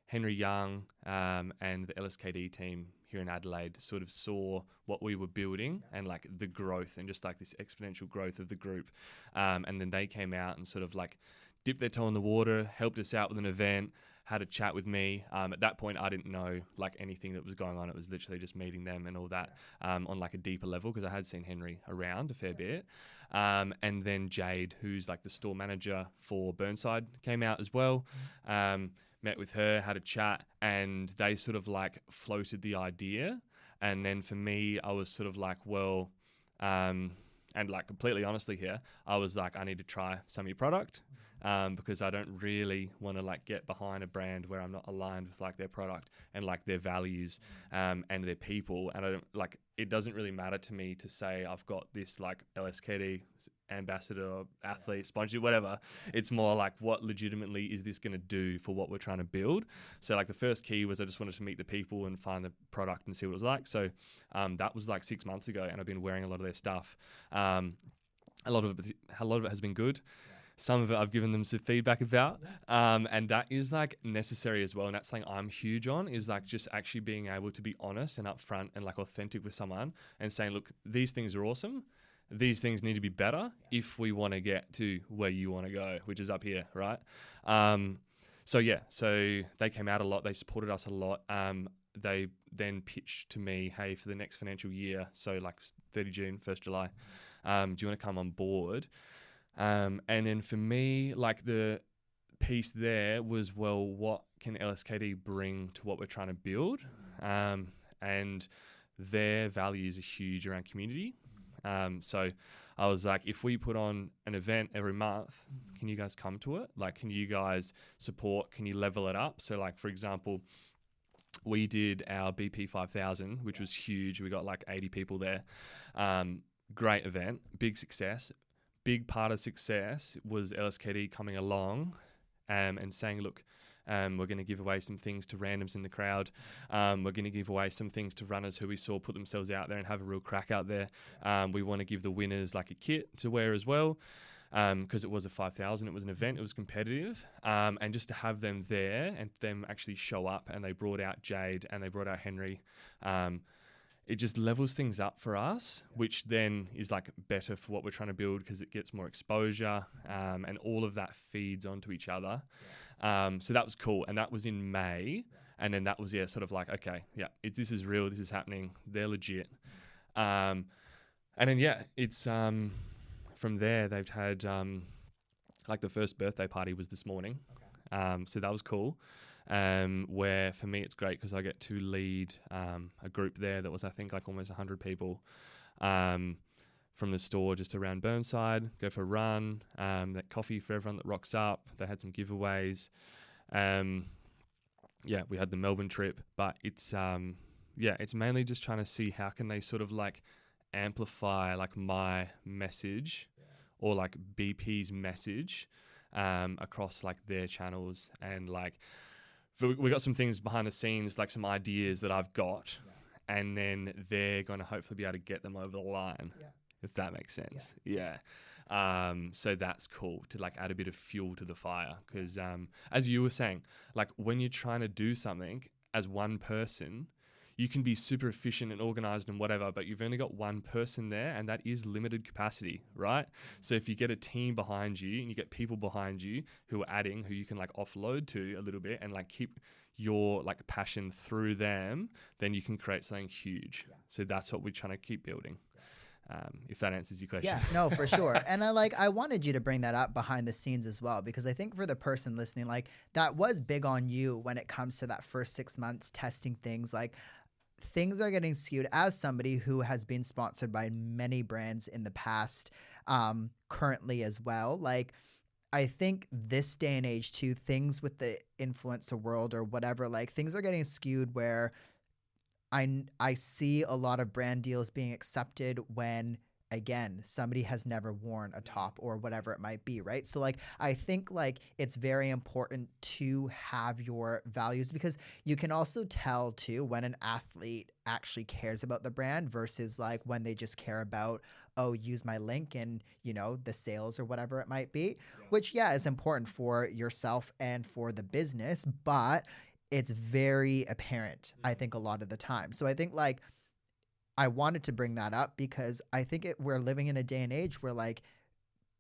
Henry Young and the LSKD team here in Adelaide sort of saw what we were building and like the growth and just like this exponential growth of the group. And then they came out and sort of like dipped their toe in the water, helped us out with an event, had a chat with me. At that point, I didn't know like anything that was going on. It was literally just meeting them and all that on like a deeper level, because I had seen Henry around a fair bit. And then Jade, who's like the store manager for Burnside, came out as well. Met with her, had a chat, and they sort of like floated the idea. And then for me, I was sort of like, well, and like completely honestly here, I was like, I need to try some of your product. because I don't really want to like get behind a brand where I'm not aligned with like their product and like their values and their people. And I don't like, it doesn't really matter to me to say I've got this like LSKD ambassador or athlete, sponsorship, whatever. It's more like, what legitimately is this going to do for what we're trying to build? So like the first key was I just wanted to meet the people and find the product and see what it was like. So that was like 6 months ago, and I've been wearing a lot of their stuff. A lot of it has been good. Some of it I've given them some feedback about, and that is like necessary as well. And that's something I'm huge on, is like just actually being able to be honest and upfront and like authentic with someone and saying, look, these things are awesome. These things need to be better if we want to get to where you want to go, which is up here, right? So they came out a lot. They supported us a lot. They then pitched to me, hey, for the next financial year, so like 30 June, 1st July, do you want to come on board? And then for me, like the piece there was, well, what can LSKD bring to what we're trying to build? And their values are huge around community. So I was like, if we put on an event every month, can you guys come to it? Like, can you guys support? Can you level it up? So like, for example, we did our BP 5000, which was huge. We got like 80 people there. Great event, big success. Big part of success was LSKD coming along and saying, look, we're going to give away some things to randoms in the crowd. We're going to give away some things to runners who we saw put themselves out there and have a real crack out there. We want to give the winners like a kit to wear as well, because it was a 5,000. It was an event. It was competitive. And just to have them there and them actually show up, and they brought out Jade and they brought out Henry. It just levels things up for us, which then is like better for what we're trying to build, because it gets more exposure, and all of that feeds onto each other. So that was cool. And that was in May. And then that was, sort of like, okay, this is real. This is happening. They're legit. And then, it's from there, they've had like the first birthday party was this morning. Okay. So that was cool. Where for me it's great because I get to lead a group there that was, I think, like almost 100 people from the store just around Burnside, go for a run, that coffee for everyone that rocks up. They had some giveaways. We had the Melbourne trip, but it's mainly just trying to see how can they sort of like amplify like my message or like BP's message across like their channels. And like we got some things behind the scenes, like some ideas that I've got, and then they're going to hopefully be able to get them over the line, if that makes sense. So that's cool to like add a bit of fuel to the fire, because as you were saying, like when you're trying to do something as one person, you can be super efficient and organized and whatever, but you've only got one person there, and that is limited capacity, right? So if you get a team behind you and you get people behind you who are adding, who you can like offload to a little bit and like keep your like passion through them, then you can create something huge. So that's what we're trying to keep building. If that answers your question.
Yeah, no, for sure. And I wanted you to bring that up behind the scenes as well, because I think for the person listening, like that was big on you when it comes to that first 6 months testing things. Like things are getting skewed. As somebody who has been sponsored by many brands in the past, currently as well, like I think this day and age too, things with the influencer world or whatever, like things are getting skewed where I see a lot of brand deals being accepted when, again, somebody has never worn a top or whatever it might be, right? So like I think like it's very important to have your values, because you can also tell too when an athlete actually cares about the brand versus like when they just care about, oh, use my link and, you know, the sales or whatever it might be, which is important for yourself and for the business, but it's very apparent, I think, a lot of the time. So I think like I wanted to bring that up because I think we're living in a day and age where like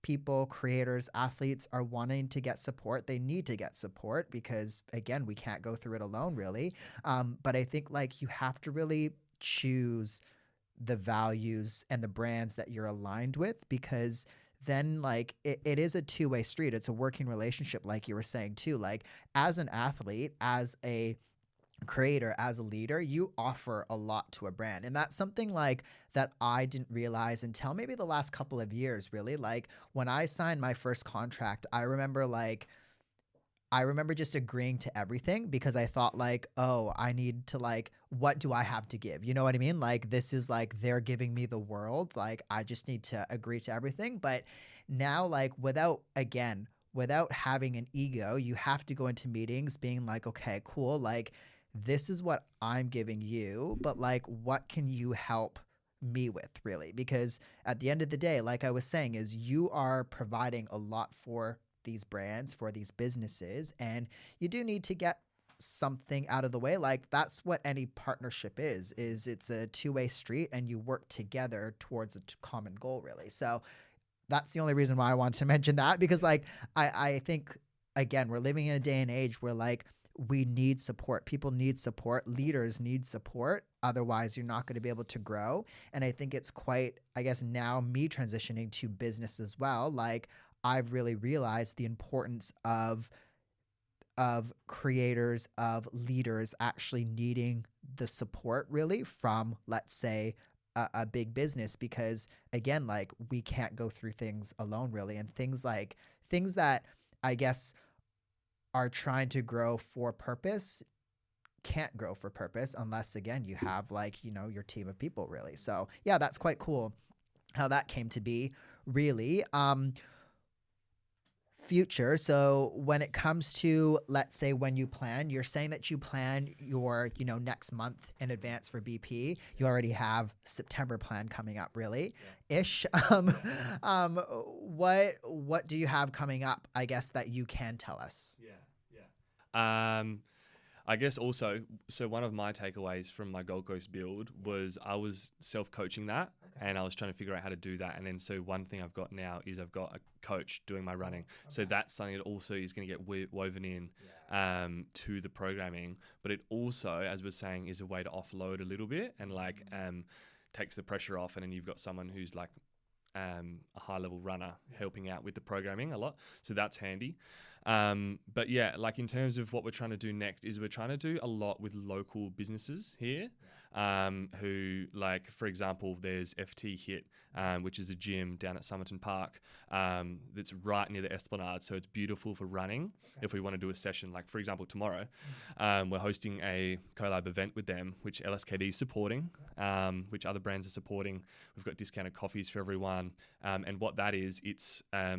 people, creators, athletes are wanting to get support. They need to get support because, again, we can't go through it alone, really. But I think like you have to really choose the values and the brands that you're aligned with, because then like it is a two-way street. It's a working relationship, like you were saying too. Like as an athlete, as a creator, as a leader, you offer a lot to a brand. And that's something like that I didn't realize until maybe the last couple of years, really. Like when I signed my first contract, I remember just agreeing to everything because I thought like, oh, I need to like, what do I have to give? You know what I mean? Like this is like they're giving me the world. Like I just need to agree to everything. But now like without having an ego, you have to go into meetings being like, okay, cool. Like this is what I'm giving you, but like what can you help me with really? Because at the end of the day, like I was saying, is you are providing a lot for these brands, for these businesses, and you do need to get something out of the way. Like that's what any partnership is it's a two-way street and you work together towards a common goal really. So that's the only reason why I want to mention that, because like I think again we're living in a day and age where like we need support, people need support, leaders need support, otherwise you're not going to be able to grow. And I think it's quite, I guess now me transitioning to business as well, like I've really realized the importance of creators, of leaders actually needing the support really from, let's say, a big business, because again, like we can't go through things alone really. And things that I guess are trying to grow for purpose can't grow for purpose unless again you have like, you know, your team of people really. So yeah, that's quite cool how that came to be really. Future. So when it comes to, let's say, when you plan, you're saying that you plan your, you know, next month in advance for BP. You already have September plan coming up, really, ish. What do you have coming up? I guess that you can tell us.
I guess also, so one of my takeaways from my Gold Coast build was I was self-coaching that, and I was trying to figure out how to do that. And then so one thing I've got now is I've got a coach doing my running. So that's something that also is going to get woven in to the programming. But it also, as we're saying, is a way to offload a little bit and like takes the pressure off. And then you've got someone who's like a high-level runner helping out with the programming a lot. So that's handy. But yeah, like in terms of what we're trying to do next is we're trying to do a lot with local businesses here, who, like, for example, there's FT Hit, which is a gym down at Somerton Park, that's right near the Esplanade. So it's beautiful for running. If we want to do a session, like for example, tomorrow, we're hosting a collab event with them, which LSKD is supporting, which other brands are supporting. We've got discounted coffees for everyone. And what that is, it's, I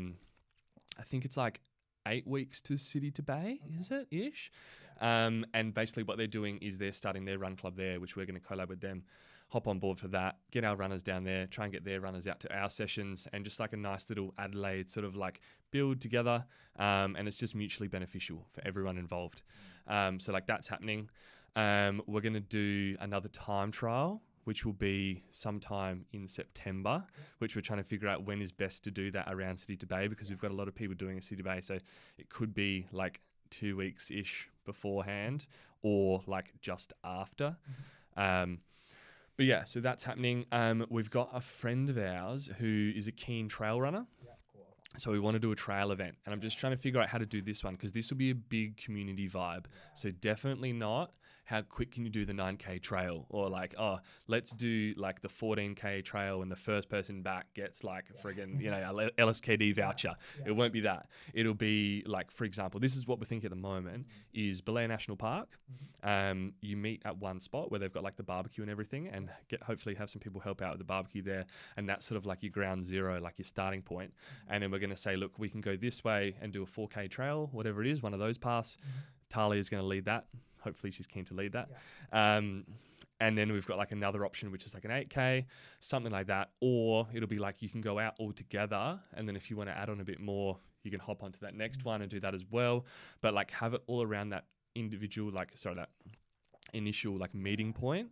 think it's like 8 weeks to City to Bay, is it ish? And basically what they're doing is they're starting their run club there, which we're going to collab with them, hop on board for that, get our runners down there, try and get their runners out to our sessions, and just like a nice little Adelaide sort of like build together. And it's just mutually beneficial for everyone involved. So like that's happening. We're going to do another time trial, which will be sometime in September, which we're trying to figure out when is best to do that around City to Bay, because we've got a lot of people doing a City to Bay. So it could be like 2 weeks-ish beforehand or like just after. But yeah, so that's happening. We've got a friend of ours who is a keen trail runner. So we want to do a trail event, and I'm just trying to figure out how to do this one, because this will be a big community vibe. So definitely not how quick can you do the 9K trail, or like, oh, let's do like the 14K trail and the first person back gets like friggin', you know, a LSKD voucher. It won't be that. It'll be like, for example, this is what we're thinking at the moment is Belair National Park. You meet at one spot where they've got like the barbecue and everything, and hopefully have some people help out with the barbecue there. And that's sort of like your ground zero, like your starting point. And then we're going to say, look, we can go this way and do a 4K trail, whatever it is, one of those paths. Talia is going to lead that. Hopefully she's keen to lead that. And then we've got like another option, which is like an 8K, something like that. Or it'll be like you can go out all together, and then if you want to add on a bit more, you can hop onto that next one and do that as well. But like have it all around that individual, that initial like meeting point,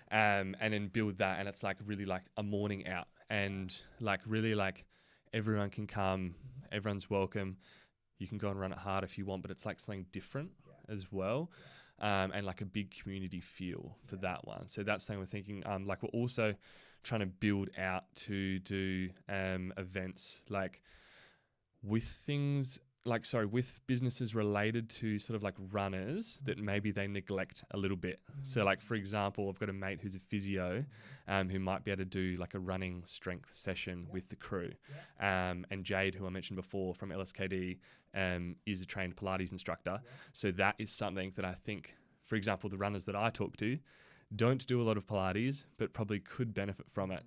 and then build that. And it's like really like a morning out, and like really like everyone can come, everyone's welcome. You can go and run it hard if you want, but it's like something different as well. And like a big community feel for that one. So that's something we're thinking. Like we're also trying to build out to do events like with things with businesses related to sort of like runners that maybe they neglect a little bit. So like, for example, I've got a mate who's a physio who might be able to do like a running strength session with the crew. And Jade, who I mentioned before from LSKD, is a trained Pilates instructor. So that is something that I think, for example, the runners that I talk to don't do a lot of Pilates, but probably could benefit from it.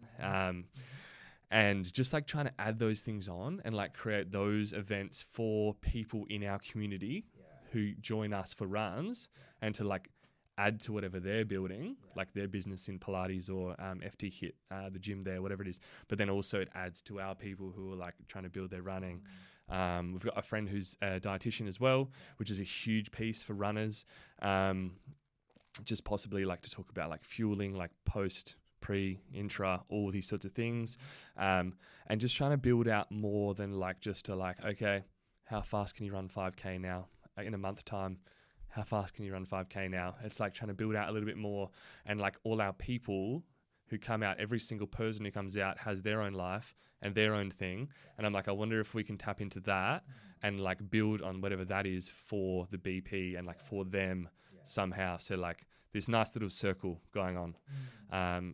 And just like trying to add those things on and like create those events for people in our community who join us for runs and to like add to whatever they're building, like their business in Pilates or FT Hit, the gym there, whatever it is. But then also it adds to our people who are like trying to build their running. We've got a friend who's a dietitian as well, which is a huge piece for runners. Just possibly like to talk about like fueling, like post, pre, intra, all these sorts of things, and just trying to build out more than like just to like, okay, how fast can you run 5K now? In a month time, how fast can you run 5K now? It's like trying to build out a little bit more, and like all our people who come out, every single person who comes out has their own life and their own thing, and I'm like, I wonder if we can tap into that and like build on whatever that is for the BP and like for them somehow. So like this nice little circle going on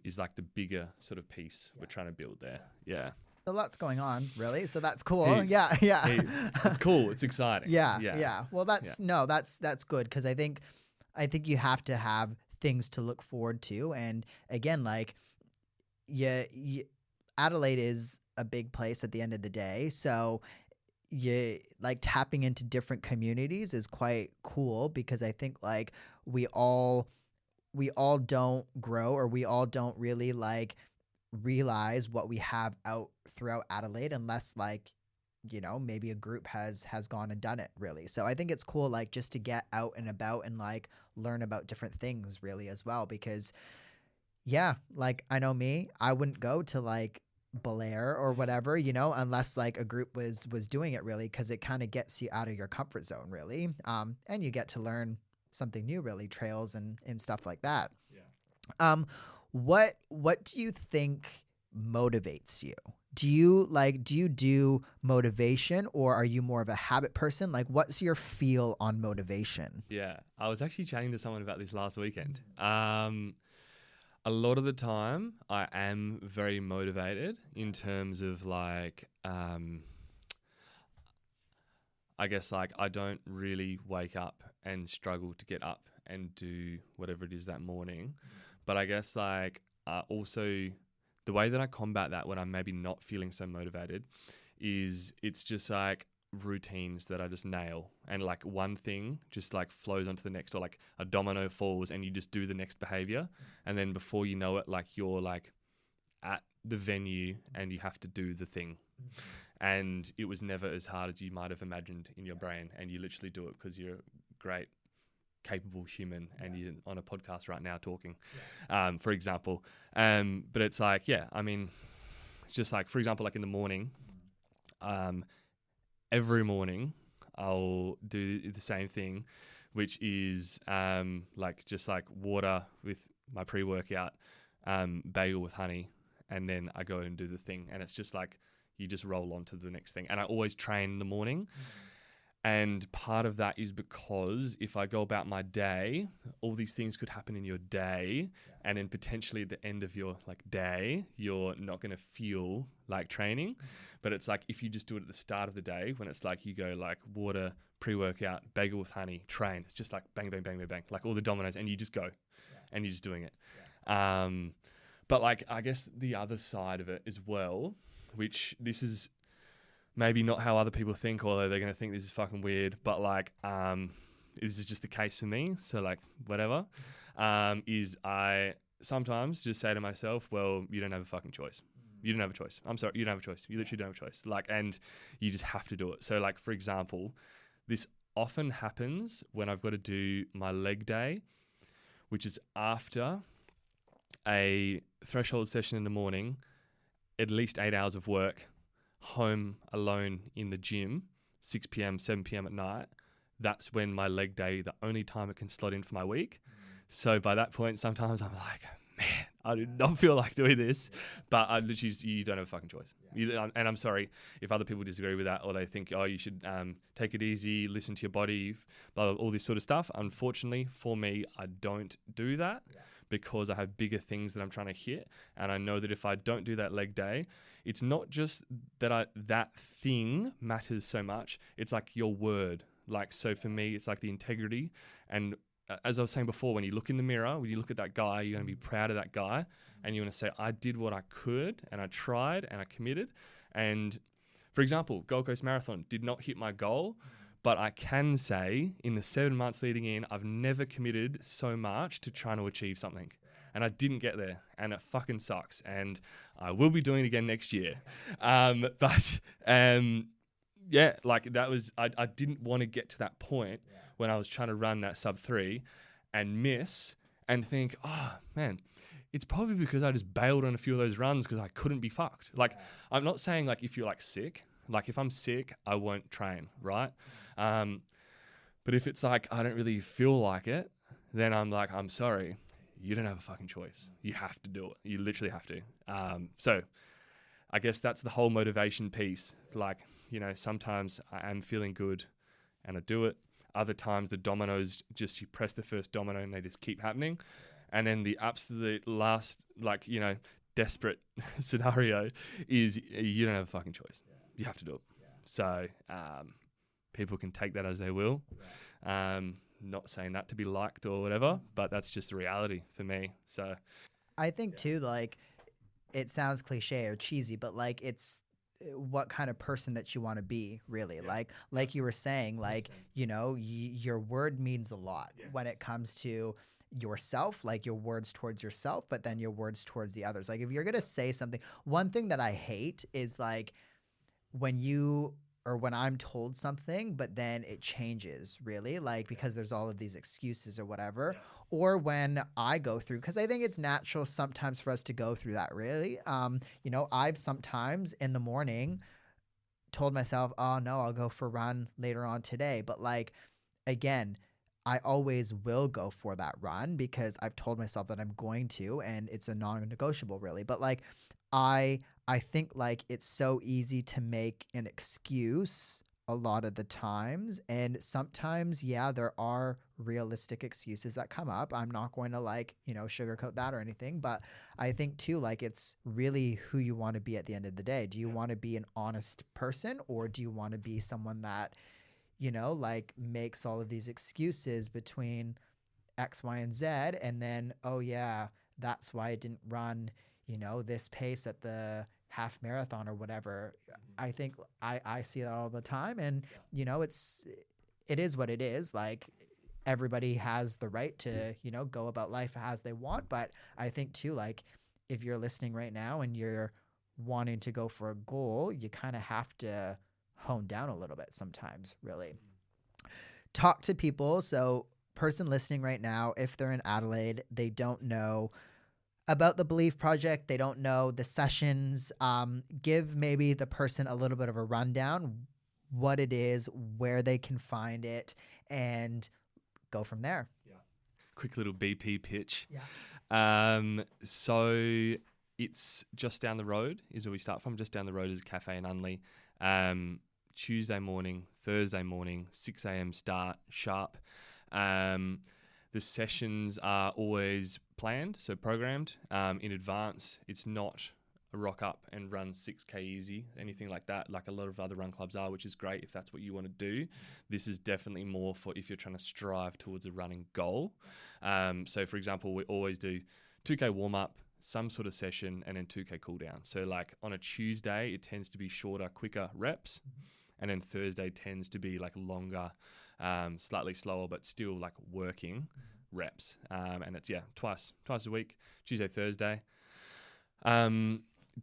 is like the bigger sort of piece we're trying to build there. Yeah.
So lots going on, really. So that's cool.
Heaps.
Yeah.
Heaps. It's cool. It's exciting.
Yeah. Well, that's good, because I think you have to have things to look forward to. And again, like, Adelaide is a big place at the end of the day. So like tapping into different communities is quite cool, because I think like we all don't grow, or we all don't really like realize what we have out throughout Adelaide unless like, maybe a group has gone and done it, really. So I think it's cool, like, just to get out and about and like learn about different things, really, as well, because like, I know me, I wouldn't go to like Belair or whatever, unless like a group was doing it, really, because it kind of gets you out of your comfort zone, really. And you get to learn something new, really, trails and stuff like that. What do you think motivates you? Do you do motivation, or are you more of a habit person? Like, what's your feel on motivation?
Yeah, I was actually chatting to someone about this last weekend. A lot of the time I am very motivated in terms of like, I guess like I don't really wake up and struggle to get up and do whatever it is that morning. But I guess like also the way that I combat that when I'm maybe not feeling so motivated is it's just like routines that I just nail, and like one thing just like flows onto the next, or like a domino falls and you just do the next behavior, and then before you know it, like you're like at the venue and you have to do the thing. And it was never as hard as you might have imagined in your brain, and you literally do it because you're a great, capable human, and you're on a podcast right now talking, for example. But it's like, I mean, just like, for example, like in the morning, every morning I'll do the same thing, which is like just like water with my pre-workout, bagel with honey, and then I go and do the thing. And it's just like you just roll on to the next thing. And I always train in the morning. And part of that is because if I go about my day, all these things could happen in your day, and then potentially at the end of your like day, you're not going to feel like training. But it's like if you just do it at the start of the day, when it's like you go like water, pre-workout, bagel with honey, train, it's just like bang, bang, bang, bang, bang, like all the dominoes, and you just go and you're just doing it. But like, I guess the other side of it as well, which this is maybe not how other people think, although they're going to think this is fucking weird, but like, this is just the case for me. So like, whatever, is I sometimes just say to myself, well, you don't have a fucking choice. You don't have a choice. I'm sorry. You don't have a choice. You literally don't have a choice. Like, and you just have to do it. So like, for example, this often happens when I've got to do my leg day, which is after a threshold session in the morning, at least 8 hours of work, home alone in the gym, 6 p.m., 7 p.m. at night. That's when my leg day, the only time it can slot in for my week. So by that point, sometimes I'm like, man, I do not feel like doing this. But I literally, you don't have a fucking choice. And I'm sorry if other people disagree with that, or they think, oh, you should take it easy, listen to your body, blah, blah, all this sort of stuff. Unfortunately, for me, I don't do that because I have bigger things that I'm trying to hit. And I know that if I don't do that leg day, it's not just that that thing matters so much. It's like your word. Like, so for me, it's like the integrity. And as I was saying before, when you look in the mirror, when you look at that guy, you're going to be proud of that guy. And you want to say, I did what I could, and I tried, and I committed. And for example, Gold Coast Marathon did not hit my goal, but I can say in the 7 months leading in, I've never committed so much to trying to achieve something. And I didn't get there, and it fucking sucks. And I will be doing it again next year. Yeah, like that was, I didn't want to get to that point when I was trying to run that sub 3 and miss and think, oh man, it's probably because I just bailed on a few of those runs because I couldn't be fucked. Like, I'm not saying like if you're like sick, like if I'm sick, I won't train, right? But if it's like, I don't really feel like it, then I'm like, I'm sorry, you don't have a fucking choice. You have to do it. You literally have to. So I guess that's the whole motivation piece. Like, you know, sometimes I am feeling good and I do it. Other times the dominoes, just you press the first domino and they just keep happening. And then the absolute last, like, you know, desperate scenario is you don't have a fucking choice. You have to do it. So people can take that as they will. Not saying that to be liked or whatever, but that's just the reality for me. So
I think too, like, it sounds cliche or cheesy, but like it's what kind of person that you want to be, really. Like you were saying, like, you know, your word means a lot when it comes to yourself, like your words towards yourself, but then your words towards the others. Like if you're going to say something, one thing that I hate is like when I'm told something, but then it changes, really, like because there's all of these excuses or whatever, or when I go through, because I think it's natural sometimes for us to go through that, really. You know, I've sometimes in the morning told myself, oh no, I'll go for a run later on today. But like, again, I always will go for that run because I've told myself that I'm going to, and it's a non-negotiable, really. But like, I think like it's so easy to make an excuse a lot of the times, and sometimes, yeah, there are realistic excuses that come up. I'm not going to like, you know, sugarcoat that or anything, but I think too, like it's really who you want to be at the end of the day. Do you want to be an honest person, or do you want to be someone that, you know, like makes all of these excuses between X, Y, and Z, and then, oh yeah, that's why I didn't run, you know, this pace at the half marathon or whatever. I think I see that all the time, and you know, it is what it is. Like everybody has the right to, you know, go about life as they want, but I think too, like if you're listening right now and you're wanting to go for a goal, you kind of have to hone down a little bit sometimes, really. Talk to people. So person listening right now, if they're in Adelaide, they don't know about the Believe Project, they don't know the sessions, give maybe the person a little bit of a rundown, what it is, where they can find it, and go from there.
Quick little BP pitch. So it's just down the road is where we start from. Just down the road is a cafe in Unley. Tuesday morning, Thursday morning, 6 a.m. start, sharp. The sessions are always planned, so programmed in advance. It's not a rock up and run 6K easy, anything like that, like a lot of other run clubs are, which is great if that's what you want to do. This is definitely more for if you're trying to strive towards a running goal. So for example, we always do 2K warm up, some sort of session, and then 2K cool down. So like on a Tuesday, it tends to be shorter, quicker reps. And then Thursday tends to be like longer, slightly slower, but still like working reps. And it's, twice a week, Tuesday, Thursday.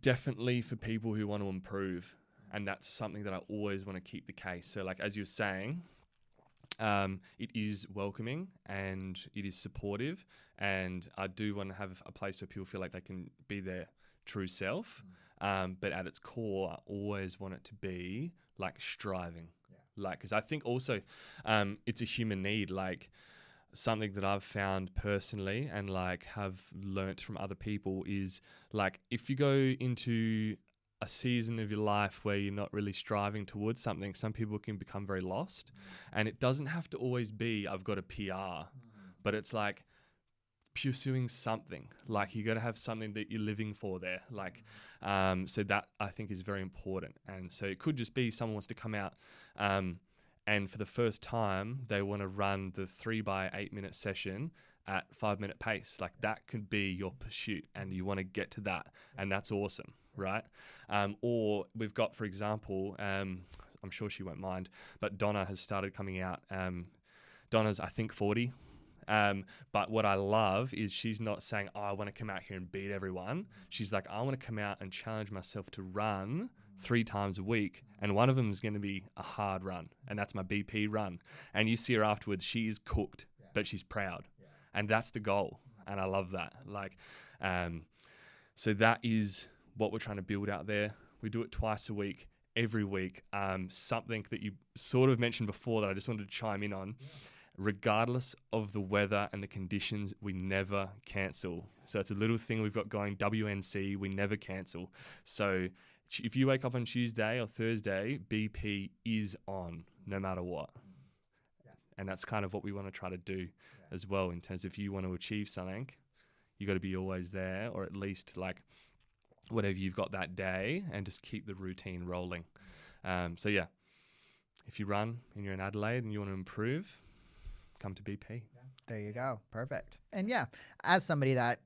Definitely for people who want to improve. And that's something that I always want to keep the case. So like, as you were saying, it is welcoming and it is supportive. And I do want to have a place where people feel like they can be their true self. But at its core, I always want it to be like striving. Like, because I think also it's a human need. Like something that I've found personally and like have learnt from other people is like if you go into a season of your life where you're not really striving towards something, some people can become very lost. And it doesn't have to always be I've got a PR, but it's like pursuing something. Like you got to have something that you're living for there. Like, so that I think is very important. And so it could just be someone wants to come out, and for the first time they want to run the 3 by 8 minute session at 5 minute pace. Like that could be your pursuit, and you want to get to that, and that's awesome, right? Or we've got, for example, I'm sure she won't mind, but Donna has started coming out. Donna's, I think, 40. But what I love is she's not saying, oh, I want to come out here and beat everyone. She's like, I want to come out and challenge myself to run 3 times a week. And one of them is going to be a hard run. And that's my BP run. And you see her afterwards, she is cooked, but she's proud. And that's the goal. And I love that. Like, so that is what we're trying to build out there. We do it twice a week, every week. Something that you sort of mentioned before that I just wanted to chime in on. Regardless of the weather and the conditions, we never cancel. So it's a little thing we've got going, WNC, we never cancel. So if you wake up on Tuesday or Thursday, BP is on no matter what. And that's kind of what we want to try to do as well, in terms of if you want to achieve something, you got to be always there, or at least like whatever you've got that day, and just keep the routine rolling. So yeah, if you run and you're in Adelaide and you want to improve, come to BP.
There you go. Perfect. And yeah, as somebody that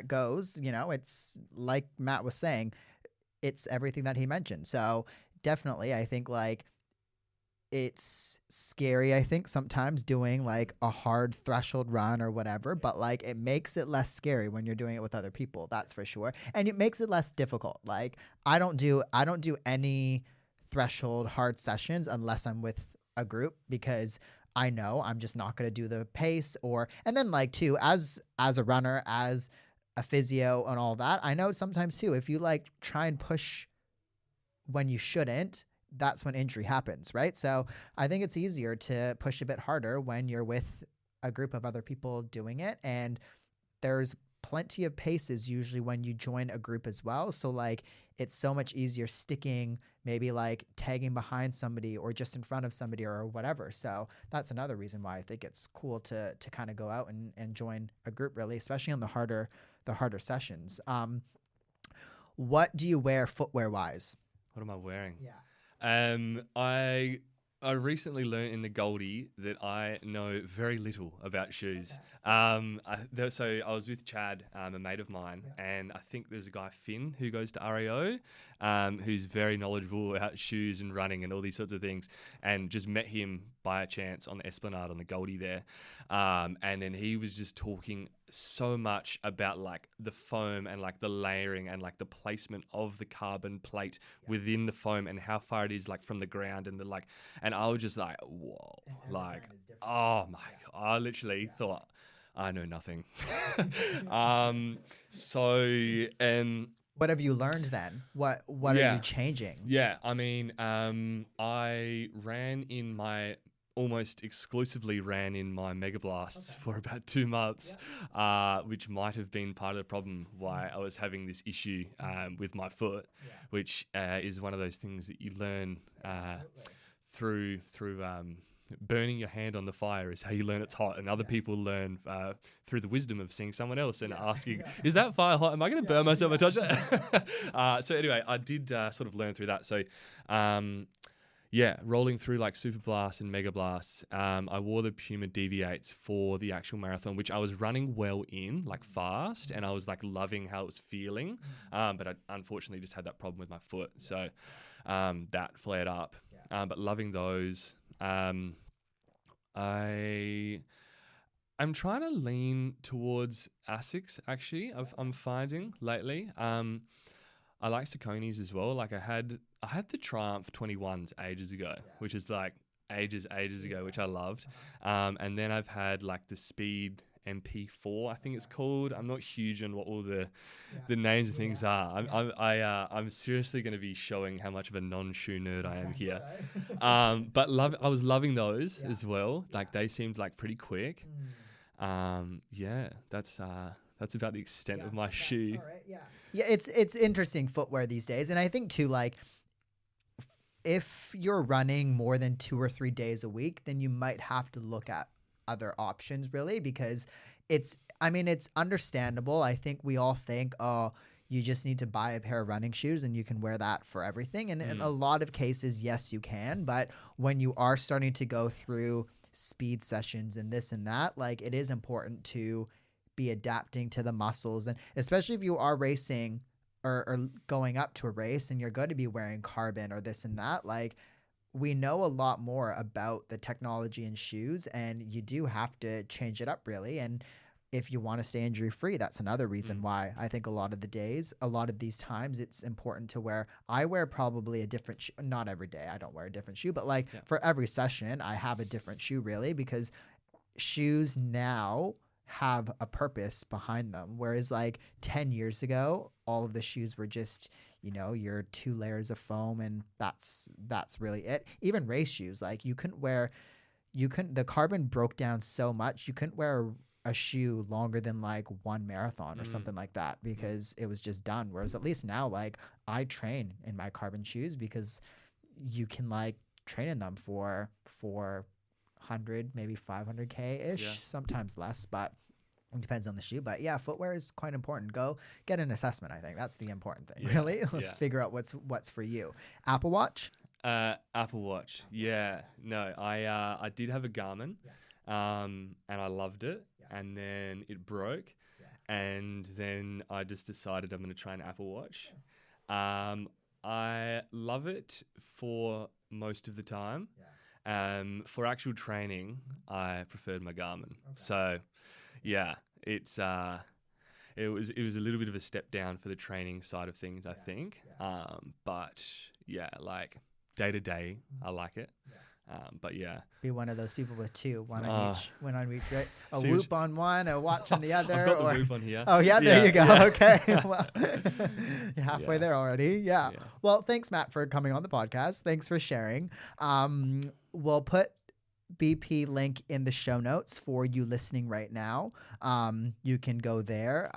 goes, you know, it's like Matt was saying, it's everything that he mentioned. So definitely, I think like it's scary, I think, sometimes doing like a hard threshold run or whatever, but like it makes it less scary when you're doing it with other people. That's for sure. And it makes it less difficult. Like I don't do any threshold hard sessions unless I'm with a group, because I know I'm just not going to do the pace. And then like too, as a runner, as a physio and all that, I know sometimes too, if you like try and push when you shouldn't, that's when injury happens, right? So I think it's easier to push a bit harder when you're with a group of other people doing it. And there's plenty of paces usually when you join a group as well. So like it's so much easier sticking, maybe like tagging behind somebody or just in front of somebody or whatever. So that's another reason why I think it's cool to kind of go out and join a group, really, especially on the harder sessions. What do you wear footwear wise?
What am I wearing?
Yeah.
I recently learned in the Goldie that I know very little about shoes.
Okay.
So I was with Chad, a mate of mine, and I think there's a guy, Finn, who goes to RAO, who's very knowledgeable about shoes and running and all these sorts of things, and just met him by a chance on the Esplanade on the Goldie there. And then he was just talking so much about like the foam and like the layering and like the placement of the carbon plate within the foam and how far it is like from the ground and and I was just like, whoa, like, oh my God, I literally thought I know nothing.
What have you learned then? What are you changing?
Yeah, I mean, I almost exclusively ran in my Mega Blasts for about 2 months, which might have been part of the problem why I was having this issue with my foot, which is one of those things that you learn through burning your hand on the fire is how you learn it's hot, and other people learn through the wisdom of seeing someone else and asking, is that fire hot? Am I going to burn myself if I touch it? So anyway, I did sort of learn through that. So rolling through like Super Blasts and Mega Blasts. I wore the Puma DV8s for the actual marathon, which I was running well in, like fast, and I was like loving how it was feeling. But I unfortunately just had that problem with my foot. So that flared up. But loving those. I'm trying to lean towards Asics, actually. I'm finding lately. I like Saucony's as well. Like I had the Triumph 21s ages ago, which is like ages ago, which I loved. And then I've had like the Speed MP4, I think it's called. I'm not huge on what all the names and things are. I'm seriously going to be showing how much of a non-shoe nerd I am here. But I was loving those as well. Like they seemed like pretty quick. Yeah, that's about the extent of my shoe.
All right, yeah. It's interesting footwear these days, and I think too, like, if you're running more than 2 or 3 days a week, then you might have to look at other options, really, because it's understandable. I think we all think, oh, you just need to buy a pair of running shoes and you can wear that for everything. And in a lot of cases, yes, you can. But when you are starting to go through speed sessions and this and that, like, it is important to be adapting to the muscles. And especially if you are racing or going up to a race and you're going to be wearing carbon or this and that, like, we know a lot more about the technology in shoes, and you do have to change it up, really. And if you want to stay injury free, that's another reason why I think a lot of these times, it's important to I wear probably a different shoe. Not every day, I don't wear a different shoe, but like for every session, I have a different shoe, really, because shoes now have a purpose behind them. Whereas like 10 years ago, all of the shoes were just, your 2 layers of foam, and that's really it. Even race shoes, like the carbon broke down so much, you couldn't wear a shoe longer than like one marathon or something like that, because it was just done. Whereas at least now, like, I train in my carbon shoes because you can like train in them for 100, maybe 500K ish, sometimes less, but it depends on the shoe. But yeah, footwear is quite important. Go get an assessment. I think that's the important thing, really. Figure out what's for you. Apple Watch?
Apple Watch. Yeah. No, I did have a Garmin, and I loved it. And then it broke, and then I just decided I'm going to try an Apple Watch. I love it for most of the time. For actual training, I preferred my Garmin. So, yeah, it was a little bit of a step down for the training side of things, I think. But yeah, like day to day, I like it. But yeah,
be one of those people with two, one on each, right? A Whoop on one, a watch on the other.
I've got the Whoop on here.
Oh yeah, there you go. Yeah. Okay, well, you're halfway there already. Yeah. Well, thanks, Matt, for coming on the podcast. Thanks for sharing. We'll put BP link in the show notes for you listening right now. You can go there.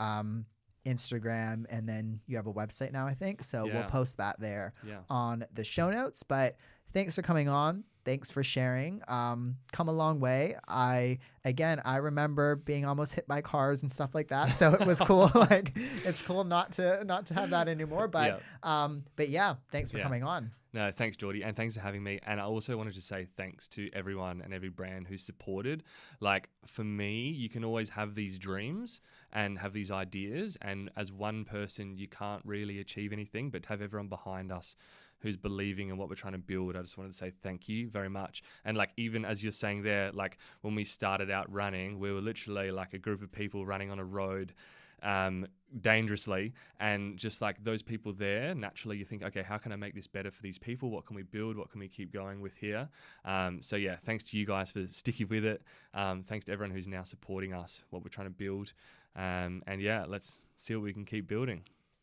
Instagram, and then you have a website now, I think. So we'll post that there on the show notes. But thanks for coming on. Thanks for sharing. Come a long way. I remember being almost hit by cars and stuff like that. So it was cool. Like, it's cool not to have that anymore. But yeah, thanks for coming on.
No, thanks, Geordie, and thanks for having me. And I also wanted to say thanks to everyone and every brand who supported. Like, for me, you can always have these dreams and have these ideas, and as one person, you can't really achieve anything, but to have everyone behind us who's believing in what we're trying to build, I just wanted to say thank you very much. And like, even as you're saying there, like when we started out running, we were literally like a group of people running on a road dangerously, and just like those people there, naturally you think, okay, how can I make this better for these people? What can we build? What can we keep going with here? So yeah, thanks to you guys for sticking with it. Thanks to everyone who's now supporting us, what we're trying to build. And yeah, let's see what we can keep building.